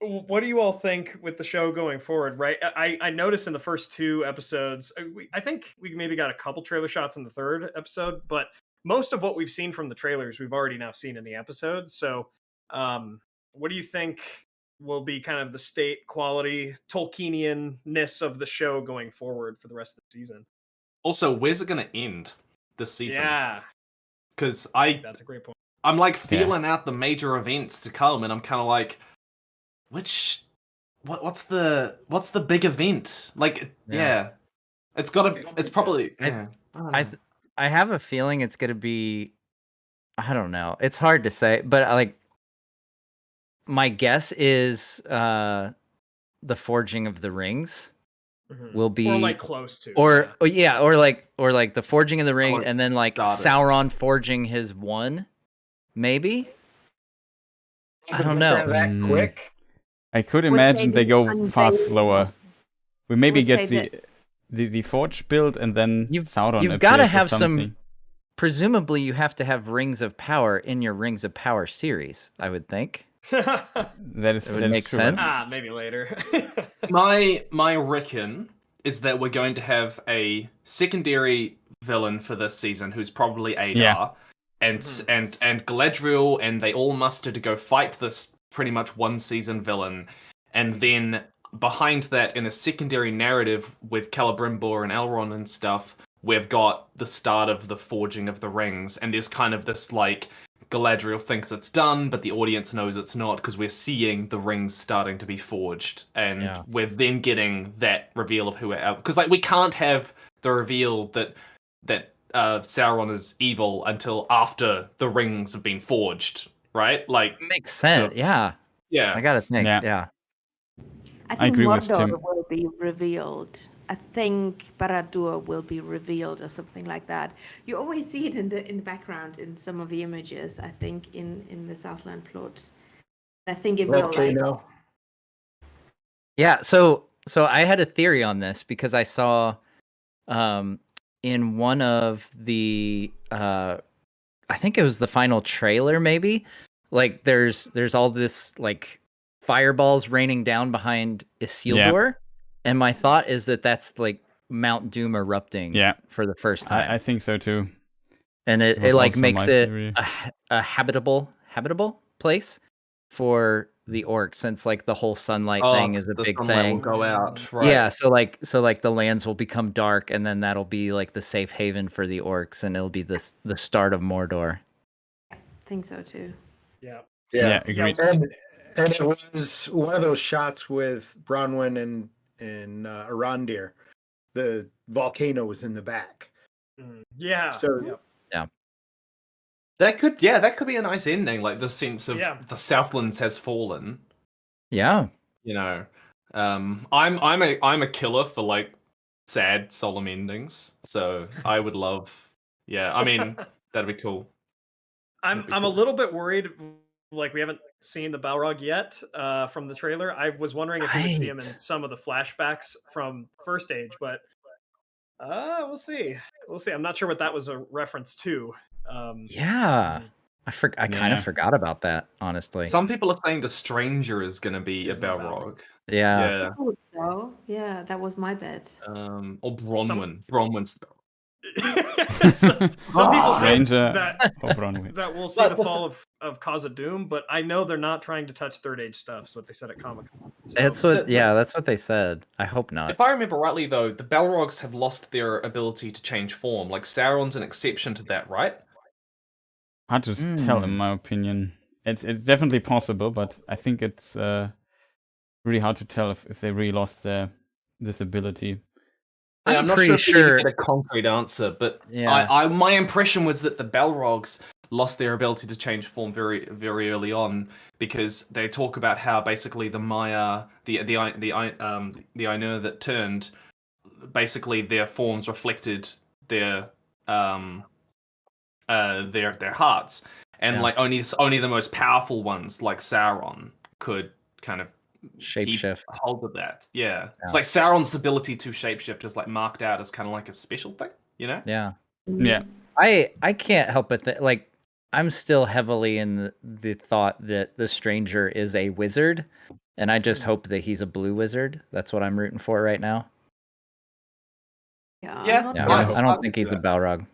What do you all think with the show going forward? Right, I noticed in the first 2 episodes, I think we maybe got a couple trailer shots in the 3rd episode, but most of what we've seen from the trailers we've already now seen in the episodes. So, what do you think will be kind of the state, quality, Tolkienian-ness of the show going forward for the rest of the season? Also, where's it going to end this season? Yeah, because that's a great point. I'm like feeling out the major events to come, and I'm kind of like, what's the big event? Like, it's probably. I have a feeling it's gonna be. I don't know. It's hard to say, but my guess is the Forging of the Rings will be, or like close to, or like the Forging of the Ring, and then like started. Sauron forging his one, maybe. I don't know. That quick. I could imagine they go far slower. We maybe get the forge build and then Sauron. You've got to have some. Presumably, you have to have Rings of Power in your Rings of Power series, I would think. That would make true. sense. Maybe later. my reckon is that we're going to have a secondary villain for this season who's probably Adar, and Galadriel, and they all muster to go fight this pretty much one season villain, and then behind that, in a secondary narrative with Celebrimbor and Elrond and stuff, we've got the start of the Forging of the Rings, and there's kind of this like Galadriel thinks it's done, but the audience knows it's not because we're seeing the rings starting to be forged, and we're then getting that reveal of who we're because like we can't have the reveal that Sauron is evil until after the rings have been forged, right? Like makes sense. Yeah. I gotta think. Yeah. I think Mordor will be revealed. I think Barad-dûr will be revealed or something like that. You always see it in the background in some of the images. I think in the Southland plot. I think it will. Yeah. So I had a theory on this because I saw, in one of the, I think it was the final trailer, maybe. Like there's all this like fireballs raining down behind Isildur. Yeah. And my thought is that that's like Mount Doom erupting for the first time. I think so too. And it like makes it a habitable place for the orcs, since like the whole sunlight thing is a big thing. Will go out, right? Yeah, so like the lands will become dark, and then that'll be like the safe haven for the orcs, and it'll be the start of Mordor. I think so too. Yeah, agreed. And it was one of those shots with Bronwyn and Arondir. The volcano was in the back. That could be a nice ending, like the sense of the Southlands has fallen. Yeah. You know, I'm a killer for like sad solemn endings, so I would love. Yeah, I mean that'd be cool. I'm a little bit worried. Like we haven't seen the Balrog yet from the trailer. I was wondering if we would see him in some of the flashbacks from First Age, but we'll see. I'm not sure what that was a reference to. I kind of forgot about that, honestly. Some people are saying the Stranger is going to be a Balrog. Yeah. I thought so. Yeah, that was my bet. Or Bronwyn. Bronwyn's the Balrog. Some people say that we'll see the fall of Khazad-dûm, but I know they're not trying to touch Third Age stuff. Is what they said at Comic-Con. So, that's what they said. I hope not. If I remember rightly, though, the Balrogs have lost their ability to change form. Like Sauron's an exception to that, right? Hard to tell, in my opinion. It's definitely possible, but I think it's really hard to tell if they really lost this ability. I'm not sure if you get a concrete answer, but my impression was that the Balrogs lost their ability to change form very, very early on, because they talk about how basically the Maya, the Ainur that turned, basically their forms reflected their hearts, and like only the most powerful ones like Sauron could kind of Shapeshift. hold of that. Yeah, it's like Sauron's ability to shapeshift is like marked out as kind of like a special thing, you know? Yeah. Yeah. I can't help but like I'm still heavily in the thought that the stranger is a wizard, and I just hope that he's a blue wizard. That's what I'm rooting for right now. Yeah, I don't think he's the Balrog.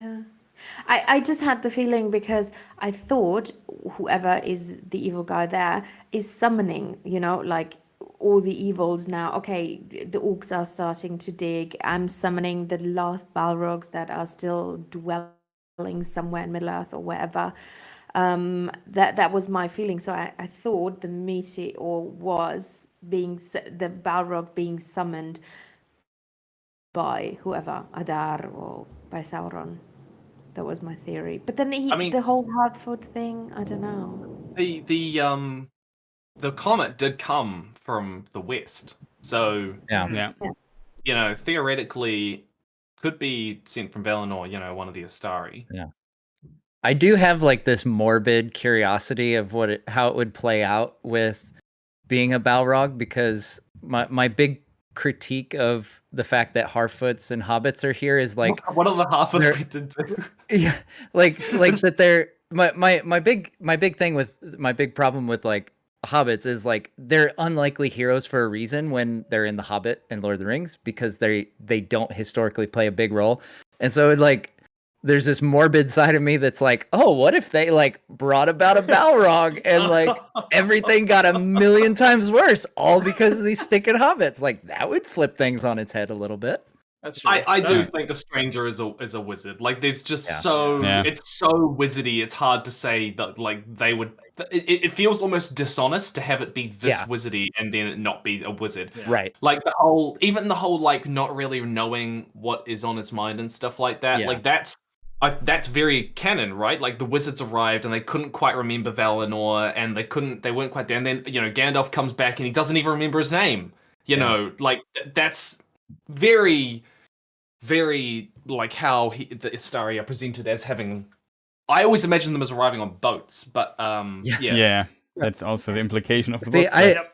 Yeah. I just had the feeling, because I thought whoever is the evil guy there is summoning, like all the evils now. Okay, the orcs are starting to dig. I'm summoning the last Balrogs that are still dwelling somewhere in Middle-earth or wherever. That was my feeling. So I thought the meteor was the Balrog being summoned by whoever, Adar or by Sauron. That was my theory. But then the whole Hartford thing, I don't know. The comet did come from the west, so theoretically could be sent from Valinor, one of the Astari. Yeah. I do have like this morbid curiosity of how it would play out with being a Balrog, because my big critique of the fact that Harfoots and Hobbits are here is like, what are the Harfoots we did do? Yeah, like that they're my big problem with like Hobbits is like they're unlikely heroes for a reason when they're in The Hobbit and Lord of the Rings, because they don't historically play a big role. And so like there's this morbid side of me that's like, oh, what if they like brought about a Balrog and like everything got a million times worse, all because of these stinking hobbits? Like that would flip things on its head a little bit. That's true. I do think the stranger is a wizard. Like there's just it's so wizardy. It's hard to say that like they would. It feels almost dishonest to have it be this wizardy and then it not be a wizard. Yeah. Right. Like the whole like not really knowing what is on his mind and stuff like that. Yeah. Like that's very canon, right? Like the wizards arrived and they couldn't quite remember Valinor, and they weren't quite there. And then Gandalf comes back and he doesn't even remember his name. You know, like that's very, very like how the Istari are presented as having. I always imagine them as arriving on boats, but yeah, that's also the implication of the See,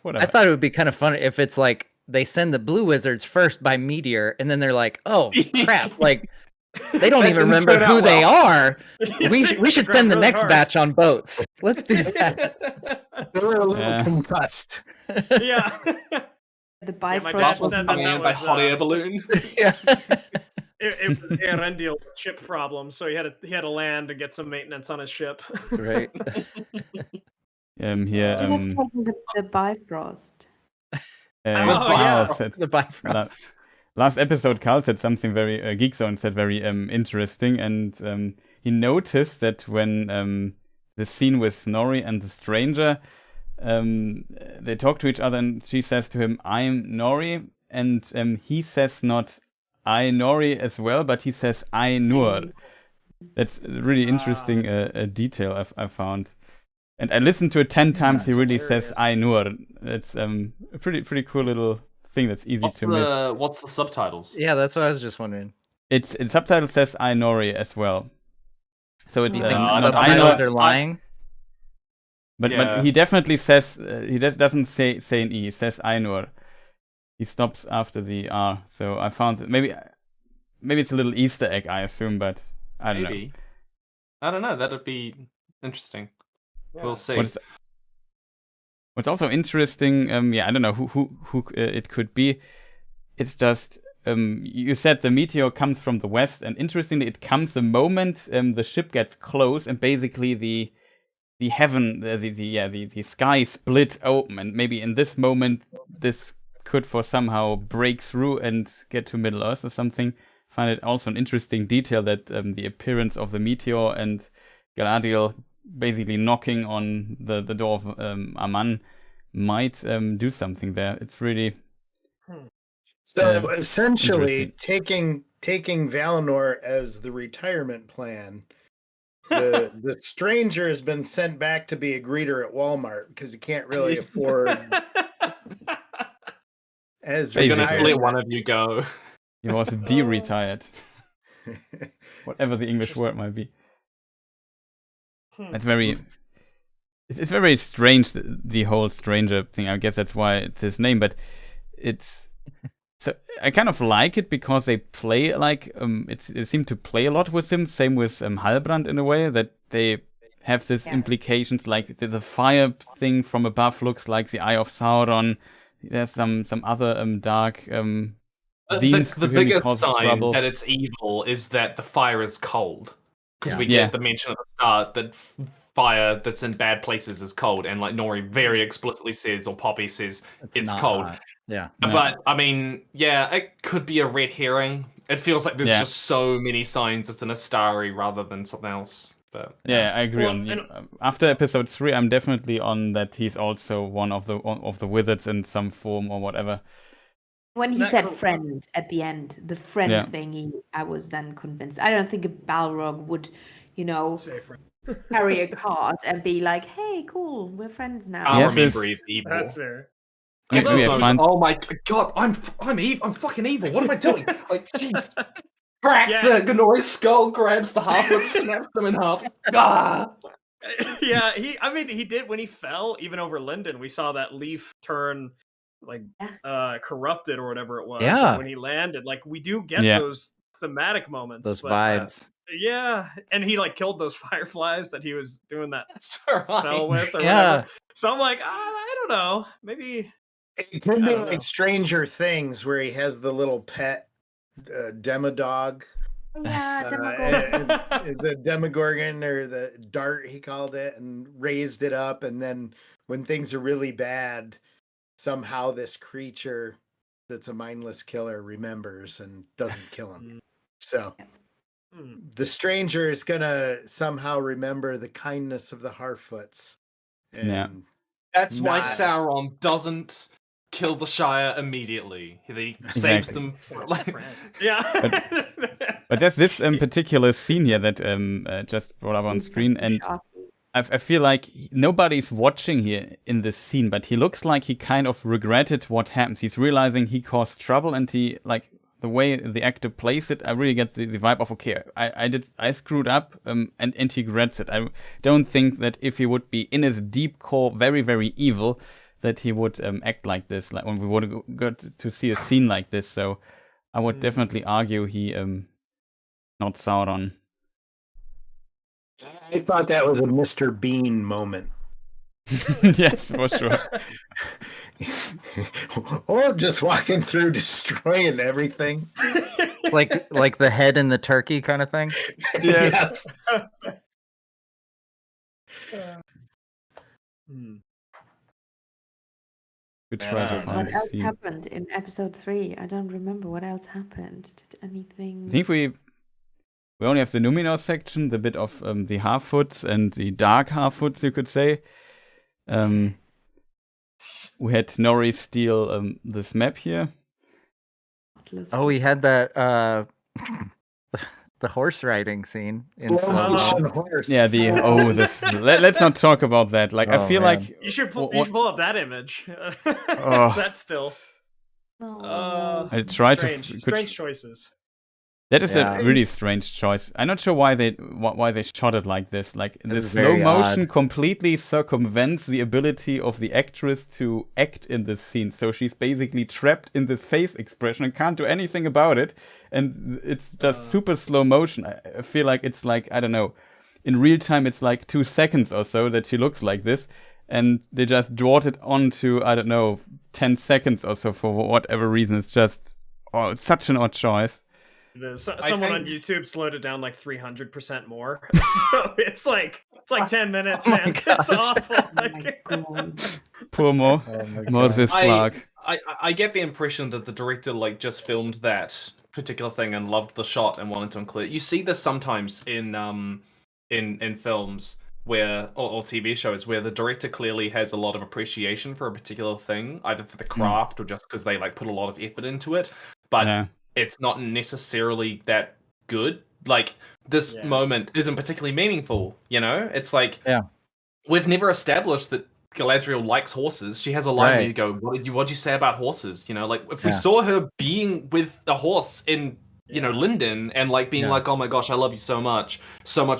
book. I thought it would be kind of fun if it's like they send the blue wizards first by meteor, and then they're like, oh crap, like they don't even remember who they are. We should send the next batch on boats. Let's do that. They were a little concussed. Yeah. The Bifrost dad said that by was, hot air balloon. Yeah. It was Earendil with ship problems, so he had to land and get some maintenance on his ship. Right. Here. The Bifrost. The Bifrost. Last episode, Carl said something very Geek Zone said very interesting, and he noticed that when the scene with Snorri and the stranger, they talk to each other, and she says to him, "I'm Nori," and he says not "I Nori" as well, but he says "I Nur." That's a really interesting detail I found. And I listened to it 10 times. He really says "I Nur." It's a pretty cool little thing that's easy to miss. What's the subtitles? Yeah, that's what I was just wondering. It's subtitle says "I Nori" as well. So it's subtitles they're lying. But he definitely says he doesn't say an E. He says "Ainur." He stops after the R. So I found that maybe it's a little Easter egg, I assume, but I don't know. I don't know. That'd be interesting. Yeah. We'll see. What's also interesting, I don't know who it could be. It's just you said the meteor comes from the west, and interestingly, it comes the moment the ship gets close, and basically the heaven, the sky split open, and maybe in this moment this could for somehow break through and get to Middle Earth or something. I find it also an interesting detail that the appearance of the meteor and Galadriel basically knocking on the door of Aman might do something there. It's really so essentially taking Valinor as the retirement plan the stranger has been sent back to be a greeter at Walmart because he can't really afford. As We're gonna Basically. let one of you go. He was de-retired. Whatever the English word might be. It's very... It's very strange, the whole stranger thing. I guess that's why it's his name, but it's... So I kind of like it because they play like... It seemed to play a lot with him, same with Halbrand in a way, that they have this implications, like the fire thing from above looks like the Eye of Sauron. There's some other dark... the biggest sign that it's evil is that the fire is cold. Because we get the mention at the start that fire that's in bad places is cold, and like Nori very explicitly says, or Poppy says, it's cold. Hot. Yeah. But I mean, it could be a red herring. It feels like there's just so many signs it's an Astari rather than something else. But I agree on you. After episode 3, I'm definitely on that he's also one of the wizards in some form or whatever. When he said friend at the end, the friend thing, I was then convinced. I don't think a Balrog would, carry a card and be like, "Hey, cool, we're friends now." I remember he's evil. That's fair. Oh my god, I'm evil. I'm fucking evil. What am I doing? Like, jeez. Crack the Gnori's skull, grabs the halfwood, snaps them in half. Ah! Yeah, he did when he fell, even over Linden. We saw that leaf turn corrupted or whatever it was. Yeah. And when he landed, like we do get those thematic moments, those vibes. And he like killed those fireflies that he was doing that spell with, or whatever. So I'm like, I don't know, maybe it could be like Stranger Things where he has the little pet Demodog. Yeah, Demogorgon. The Demogorgon or the dart he called it, and raised it up, and then when things are really bad, somehow this creature that's a mindless killer remembers and doesn't kill him. So the stranger is gonna somehow remember the kindness of the Harfoots. And that's why Sauron doesn't kill the Shire immediately. He saves them. But there's this particular scene here that just brought up on screen, and I feel like nobody's watching here in this scene, but he looks like he kind of regretted what happens. He's realizing he caused trouble, and he, like, the way the actor plays it, I really get the vibe of, okay, I screwed up, and he regrets it. I don't think that if he would be in his deep core very, very evil, that he would act like this, like when we would have got to see a scene like this. So I would definitely argue he not Sauron. I thought that was a Mr. Bean moment. Yes, for sure. Or just walking through destroying everything. like the head in the turkey kind of thing. Yes. What else happened in episode 3? I don't remember what else happened. Did anything? I think we only have the Numenor section, the bit of the Harfoots and the dark Harfoots, you could say. We had Nori steal this map here. Oh, we had that the horse riding scene in horse. Yeah, let's not talk about that. Like, I feel like you should pull up that image. That's still. I try strange choices. That is a really strange choice. I'm not sure why they shot it like this. Like, the slow motion completely circumvents the ability of the actress to act in this scene. So she's basically trapped in this face expression and can't do anything about it. And it's just super slow motion. I feel like it's like, I don't know, in real time it's like 2 seconds or so that she looks like this. And they just brought it on to, I don't know, 10 seconds or so for whatever reason. It's just, it's such an odd choice. Someone on YouTube slowed it down like 300% more. So it's like 10 minutes, man. It's awful. Poor Mo. Morvis Clark. I get the impression that the director like just filmed that particular thing and loved the shot and wanted to include it. You see this sometimes in films where or TV shows where the director clearly has a lot of appreciation for a particular thing, either for the craft or just because they like put a lot of effort into it. But it's not necessarily that good. Like, this moment isn't particularly meaningful. You know, it's like we've never established that Galadriel likes horses. She has a line where you go, "What'd you say about horses?" You know, like if we saw her being with a horse in you know Linden and like being like, "Oh my gosh, I love you so much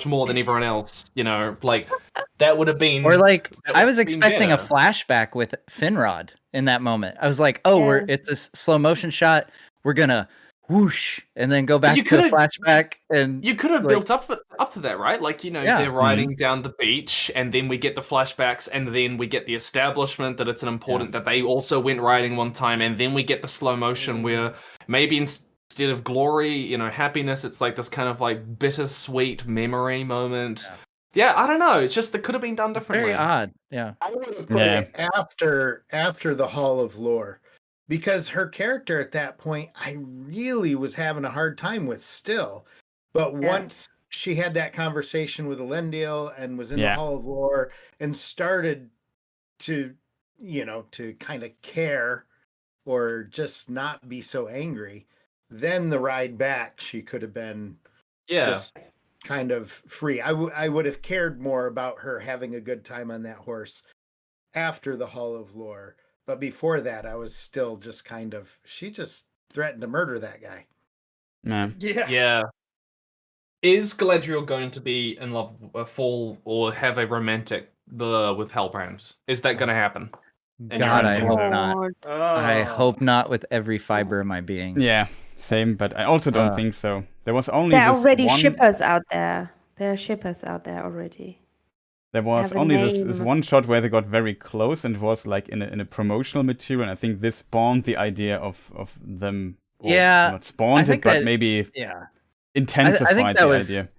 more than everyone else," you know, like that would have been. Or like I was expecting a flashback with Finrod in that moment. I was like, "Oh, it's a slow motion shot. We're gonna." Whoosh, and then go back to the flashback, and you could have built up to that, right? Like, you know, they're riding down the beach, and then we get the flashbacks, and then we get the establishment that it's an important that they also went riding one time, and then we get the slow motion where maybe instead of glory, you know, happiness, it's like this kind of like bittersweet memory moment. Yeah, I don't know. It's just that could have been done differently. Very odd. Yeah, I would have put it after the Hall of Lore. Because her character at that point, I really was having a hard time with still. But once she had that conversation with Elendil and was in the Hall of Lore and started to, you know, to kind of care or just not be so angry, then the ride back, she could have been just kind of free. I would have cared more about her having a good time on that horse after the Hall of Lore. But before that, I was still just kind of, she just threatened to murder that guy. Yeah. Is Galadriel going to be in love, fall, or have a romantic with Halbrand? Is that going to happen? God, I hope not. I hope not with every fiber of my being. Yeah, same, but I also don't think so. There was only there are already shippers out there. There are shippers out there already. There was only this one shot where they got very close, and it was like in a promotional material. And I think this spawned the idea of them. Not spawned it, but maybe intensified the idea.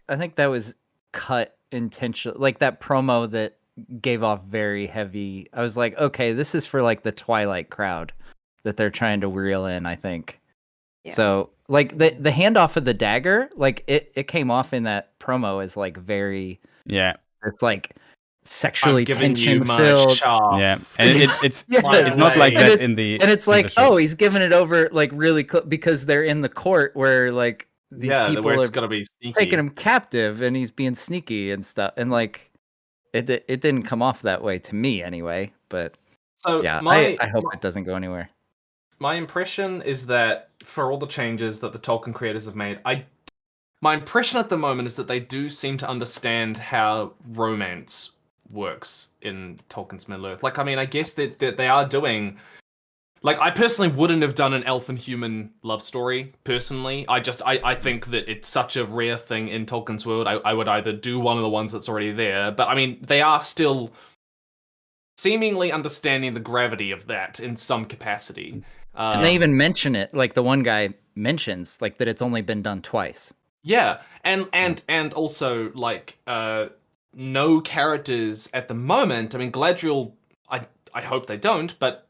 I think that was cut intentionally, like that promo that gave off very heavy. I was like, okay, this is for like the Twilight crowd that they're trying to reel in. I think. Yeah. So like the handoff of the dagger, like it came off in that promo as like very It's like sexually tension filled. Yeah, and it's not like that in the. And it's like, oh, he's giving it over like really because they're in the court where like these people are gonna be sneaky. Taking him captive, and he's being sneaky and stuff. And like, it didn't come off that way to me anyway. But so I hope it doesn't go anywhere. My impression is that for all the changes that the Tolkien creators have made, my impression at the moment is that they do seem to understand how romance works in Tolkien's Middle-earth. Like, I mean, I guess that they are doing... Like, I personally wouldn't have done an elf and human love story, personally. I think that it's such a rare thing in Tolkien's world. I would either do one of the ones that's already there, but I mean, they are still seemingly understanding the gravity of that in some capacity. And they even mention it, like the one guy mentions, like that it's only been done twice. Yeah, and also like no characters at the moment. I mean, Galadriel, I hope they don't, but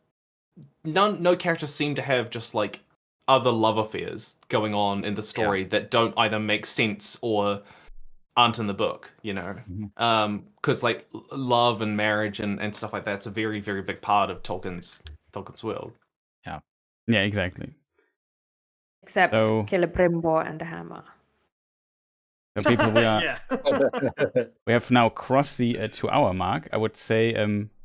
no characters seem to have just like other love affairs going on in the story that don't either make sense or aren't in the book, you know. Because like love and marriage and stuff like that's a very, very big part of Tolkien's world. Yeah, exactly. Except Celebrimbor and the hammer. So people, we have now crossed the 2-hour mark. I would say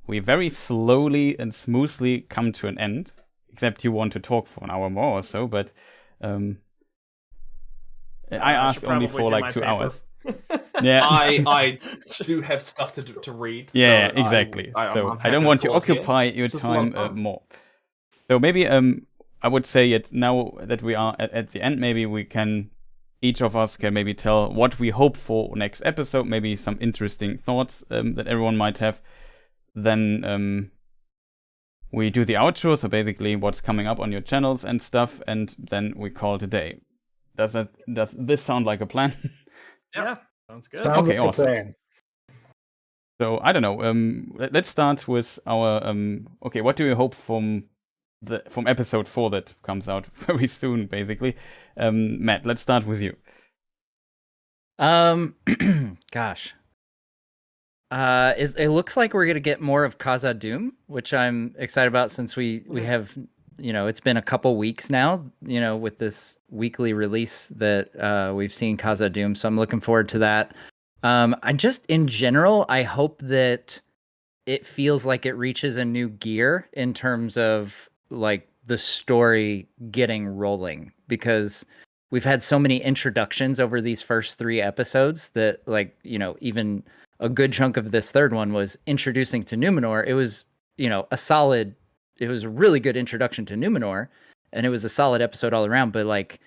we very slowly and smoothly come to an end. Except you want to talk for an hour more or so, but I asked only for like 2 hours. Yeah, I do have stuff to read. Yeah, so exactly. So I don't want to occupy your time more. So maybe I would say now that we are at the end, maybe each of us can maybe tell what we hope for next episode, maybe some interesting thoughts that everyone might have. Then we do the outro, so basically what's coming up on your channels and stuff, and then we call it a day. Does this sound like a plan? Yeah, sounds good. Sounds okay, like awesome. Plan. So I don't know. Let's start with our okay. What do you hope from episode 4 that comes out very soon, basically? Matt, let's start with you. Gosh. It looks like we're gonna get more of Khazad-dûm, which I'm excited about since we have it's been a couple weeks now, with this weekly release that we've seen Khazad-dûm. So I'm looking forward to that. I just, in general, I hope that it feels like it reaches a new gear in terms of like the story getting rolling, because we've had so many introductions over these first 3 episodes that, like, even a good chunk of this third one was introducing to Numenor. It was, it was a really good introduction to Numenor, and it was a solid episode all around. But like,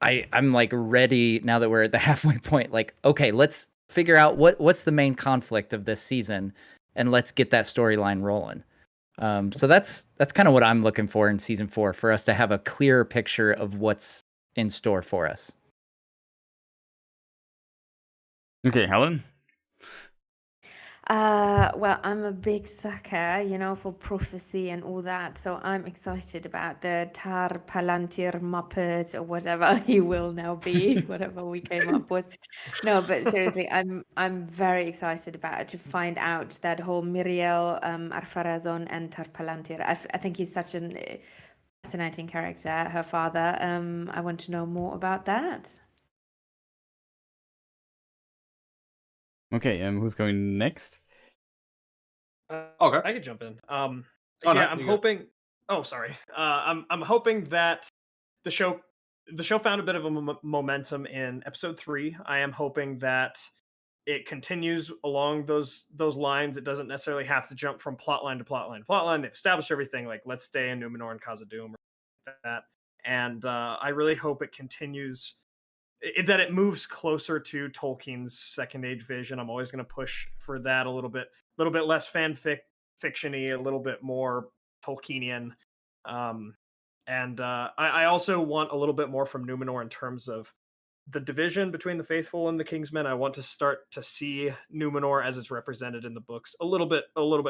I'm like ready now that we're at the halfway point. Like, okay, let's figure out what's the main conflict of this season, and let's get that storyline rolling. So that's kind of what I'm looking for in season 4, for us to have a clearer picture of what's in store for us. Okay, Helen. Well, I'm a big sucker, for prophecy and all that. So I'm excited about the Tar Palantir Muppet, or whatever he will now be, whatever we came up with. No, but seriously, I'm very excited about it, to find out that whole Miriel, Ar-Pharazôn, and Tar Palantir. I think he's such a fascinating character. Her father. I want to know more about that. Okay, who's going next? Okay, I could jump in. no, I'm hoping. Oh, sorry. I'm hoping that the show found a bit of a momentum in episode 3. I am hoping that it continues along those lines. It doesn't necessarily have to jump from plot line to plot line to plot line. They've established everything. Like, let's stay in Numenor and Khazad-dûm, or that. And I really hope it continues. That it moves closer to Tolkien's Second Age vision. I'm always going to push for that a little bit less fiction-y, a little bit more Tolkienian. And I also want a little bit more from Numenor in terms of the division between the faithful and the Kingsmen. I want to start to see Numenor as it's represented in the books a little bit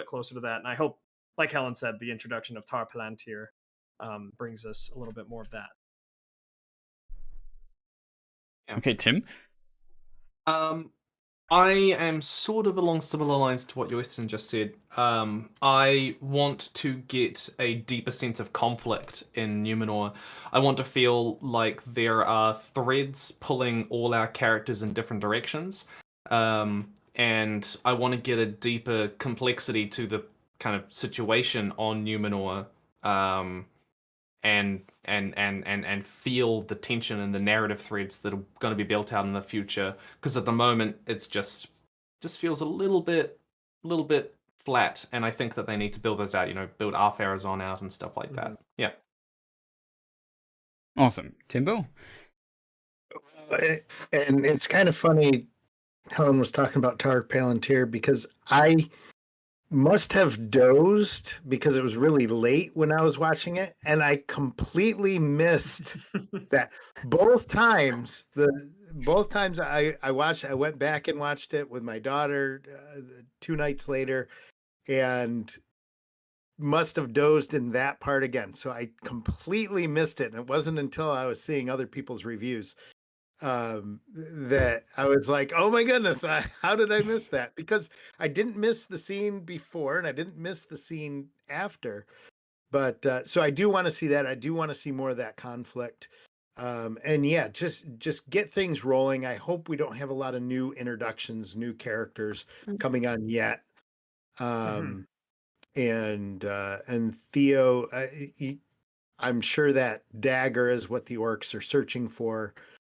closer to that. And I hope, like Helen said, the introduction of Tar Palantir brings us a little bit more of that. Okay, Tim. I am sort of along similar lines to what Joysten just said. I want to get a deeper sense of conflict in Numenor. I want to feel like there are threads pulling all our characters in different directions. And I want to get a deeper complexity to the kind of situation on Numenor. And feel the tension and the narrative threads that are going to be built out in the future. Because at the moment, it's just feels a little bit flat, and I think that they need to build those out. Build Ar-Pharazôn out and stuff like that. Yeah. Awesome, Timbo. And it's kind of funny. Helen was talking about Tar Palantir, because I must have dozed because it was really late when I was watching it, and I completely missed that. Both times I watched, I went back and watched it with my daughter 2 nights later, and must have dozed in that part again. So I completely missed it, and it wasn't until I was seeing other people's reviews that I was like, oh my goodness, how did I miss that? Because I didn't miss the scene before, and I didn't miss the scene after. But so I do want to see that. I do want to see more of that conflict. And yeah, just get things rolling. I hope we don't have a lot of new introductions, new characters coming on yet. And Theo, I'm sure that dagger is what the orcs are searching for.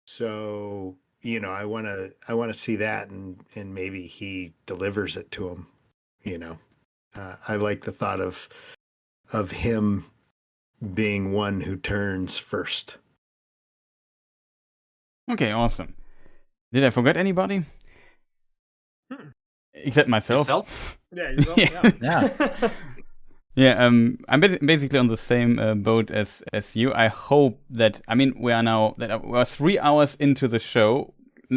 So, I want to see that, and maybe he delivers it to him. I like the thought of him being one who turns first. Okay, awesome. Did I forget anybody? Except myself. Yourself? Yeah, yourself. Yeah. Yeah, I'm basically on the same boat as you. I hope that, we are 3 hours into the show,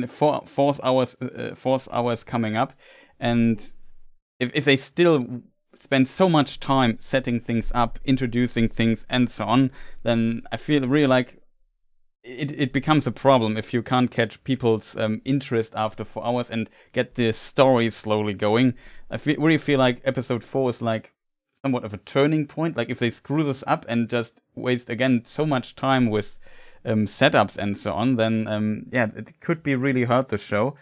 fourth hours coming up, and if they still spend so much time setting things up, introducing things, and so on, then I feel really like it becomes a problem if you can't catch people's interest after 4 hours and get the story slowly going. I really feel like episode 4 is like somewhat of a turning point. Like if they screw this up and just waste again so much time with setups and so on, then it could be really hurt the show,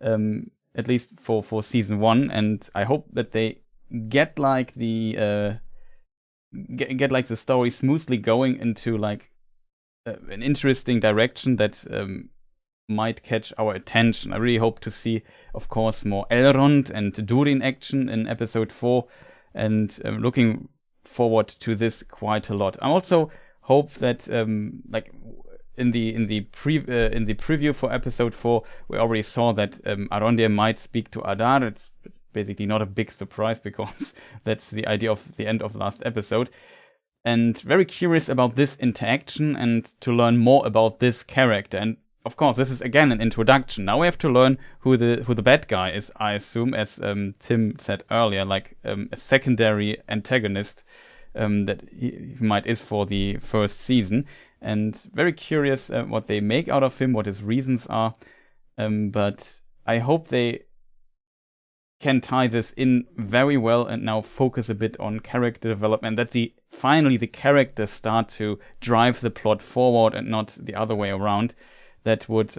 at least for season 1. And I hope that they get like the get like the story smoothly going into like an interesting direction that might catch our attention. I really hope to see, of course, more Elrond and Durin action in episode 4, and looking forward to this quite a lot. I also hope that like in the preview for episode 4, we already saw that Arondir might speak to Adar. It's basically not a big surprise because that's the idea of the end of last episode. And very curious about this interaction and to learn more about this character. And of course, this is again an introduction. Now we have to learn who the bad guy is, I assume, as Tim said earlier, like a secondary antagonist that he might is for the first season. And very curious what they make out of him, what his reasons are. But I hope they can tie this in very well and now focus a bit on character development, that finally the characters start to drive the plot forward and not the other way around. That would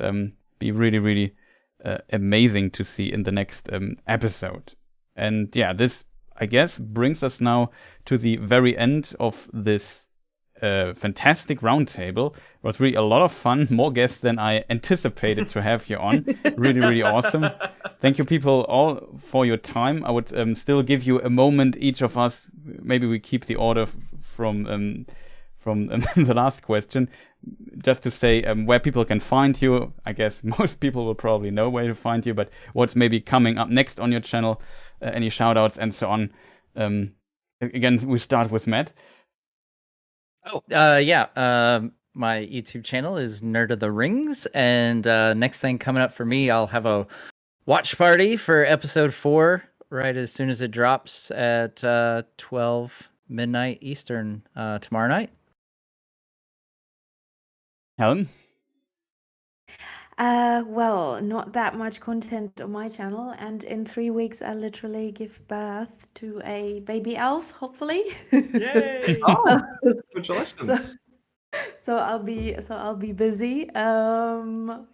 be really, really amazing to see in the next episode. And yeah, this, I guess, brings us now to the very end of this fantastic roundtable. It was really a lot of fun, more guests than I anticipated to have here on. Really, really awesome. Thank you, people, all for your time. I would still give you a moment, each of us. Maybe we keep the order from the last question, just to say where people can find you. I guess most people will probably know where to find you, but what's maybe coming up next on your channel, any shout outs and so on. Again, we start with Matt. My YouTube channel is Nerd of the Rings, and next thing coming up for me, I'll have a watch party for episode 4 right as soon as it drops at 12 midnight Eastern tomorrow night. Helen? Well, not that much content on my channel, and in 3 weeks I literally give birth to a baby elf, hopefully. Yay! Oh, congratulations. So I'll be busy. So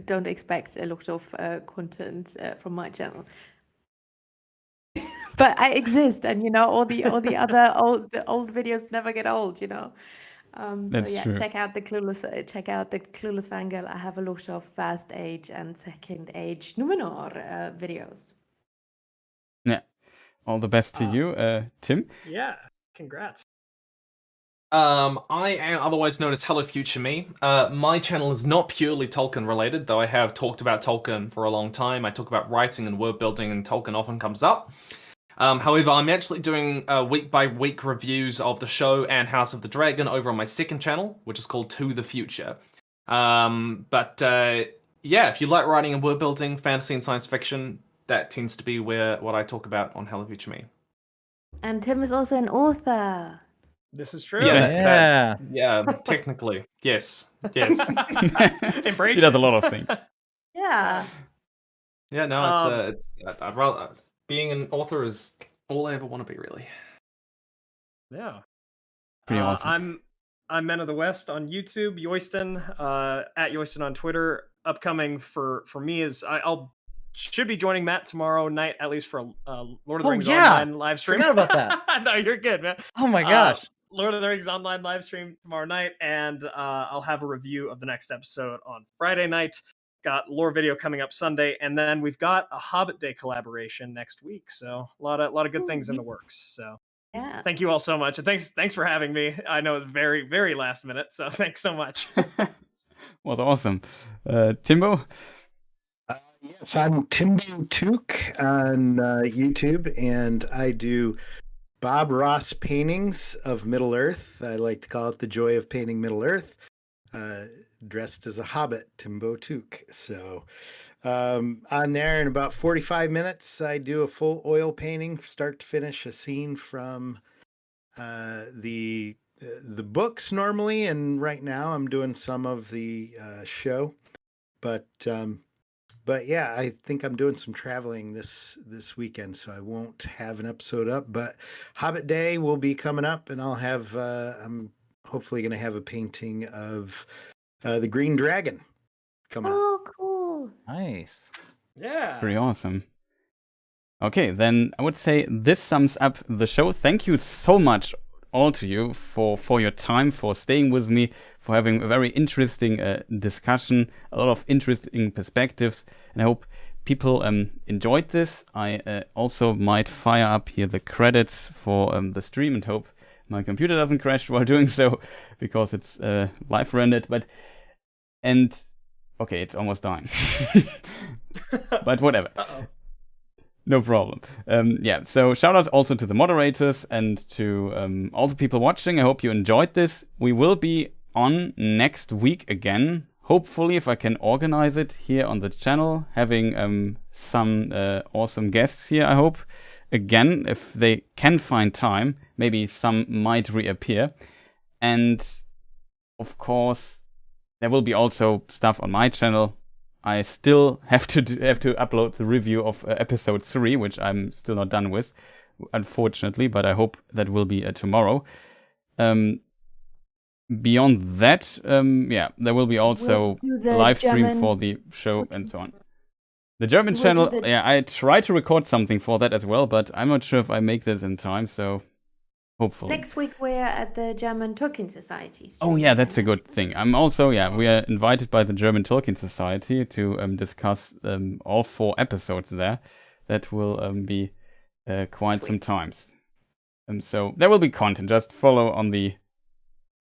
don't expect a lot of content from my channel. But I exist, and all the other old videos never get old, That's true. check out the Clueless Fangirl. I have a lot of first age and second age Numenor videos. Yeah, all the best to you, Tim. Yeah, congrats. I am otherwise known as Hello Future Me. My channel is not purely Tolkien related, though I have talked about Tolkien for a long time. I talk about writing and world building, and Tolkien often comes up. However, I'm actually doing week-by-week reviews of the show and House of the Dragon over on my second channel, which is called To the Future. If you like writing and world building, fantasy and science fiction, that tends to be what I talk about on Hello Future Me. And Tim is also an author. This is true. Yeah, technically, yes. Embrace. He does a lot of things. Yeah. Yeah, no, I'd rather being an author is all I ever want to be, really. Yeah. Pretty awesome. I'm Men of the West on YouTube, Yoiston, at Yoiston on Twitter. Upcoming for me is I'll should be joining Matt tomorrow night, at least for Lord of the Rings online live stream. Forgot about that. No, you're good, man. Oh my gosh. Lord of the Rings online live stream tomorrow night, and I'll have a review of the next episode on Friday night. Got lore video coming up Sunday, and then we've got a Hobbit Day collaboration next week. So a lot of good things in the works. So yeah, thank you all so much, and thanks for having me. I know it's very, very last minute, so thanks so much. Was awesome. Timbo? Yes, I'm Timbo Took on YouTube, and I do Bob Ross paintings of Middle Earth. I like to call it the joy of painting Middle Earth. Dressed as a hobbit, Timbo Took. So on there in about 45 minutes, I do a full oil painting, start to finish, a scene from the books normally, and right now I'm doing some of the show. But But yeah, I think I'm doing some traveling this weekend, so I won't have an episode up. But Hobbit Day will be coming up, and I'll have. I'm hopefully going to have a painting of the Green Dragon coming up. Oh, cool! Nice. Yeah. Pretty awesome. Okay, then I would say this sums up the show. Thank you so much, all to you, for your time, for staying with me, for having a very interesting discussion, a lot of interesting perspectives, and I hope people enjoyed this. I also might fire up here the credits for the stream and hope my computer doesn't crash while doing so, because it's live rendered. Okay, it's almost dying. But whatever. Uh-oh. No problem. So shout outs also to the moderators and to all the people watching. I hope you enjoyed this. We will be on next week again. Hopefully, if I can organize it here on the channel, having some awesome guests here, I hope. Again, if they can find time, maybe some might reappear. And of course, there will be also stuff on my channel. I still have to upload the review of episode 3, which I'm still not done with, unfortunately, but I hope that will be tomorrow. Beyond that, there will be also a live stream for the show and so on. The German channel, I try to record something for that as well, but I'm not sure if I make this in time, so hopefully. Next week we're at the German Tolkien Society. Oh yeah, that's a good thing. I'm also, we are invited by the German Tolkien Society to discuss all 4 episodes there. That will be quite some times. So there will be content. Just follow on the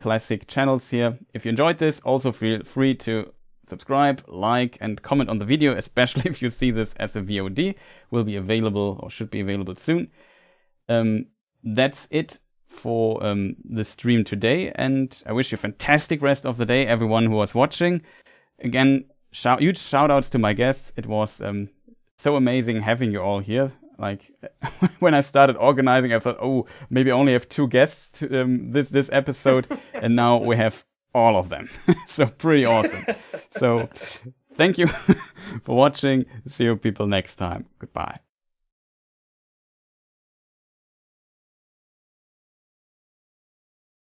classic channels here. If you enjoyed this, also feel free to subscribe, like, and comment on the video, especially if you see this as a VOD. Will be available or should be available soon. That's it for the stream today, and I wish you a fantastic rest of the day, everyone who was watching. Again, huge shout outs to my guests. It was so amazing having you all here. Like, when I started organizing, I thought, oh, maybe I only have 2 guests this episode, and now we have all of them. So pretty awesome. So thank you for watching. See you people next time. Goodbye.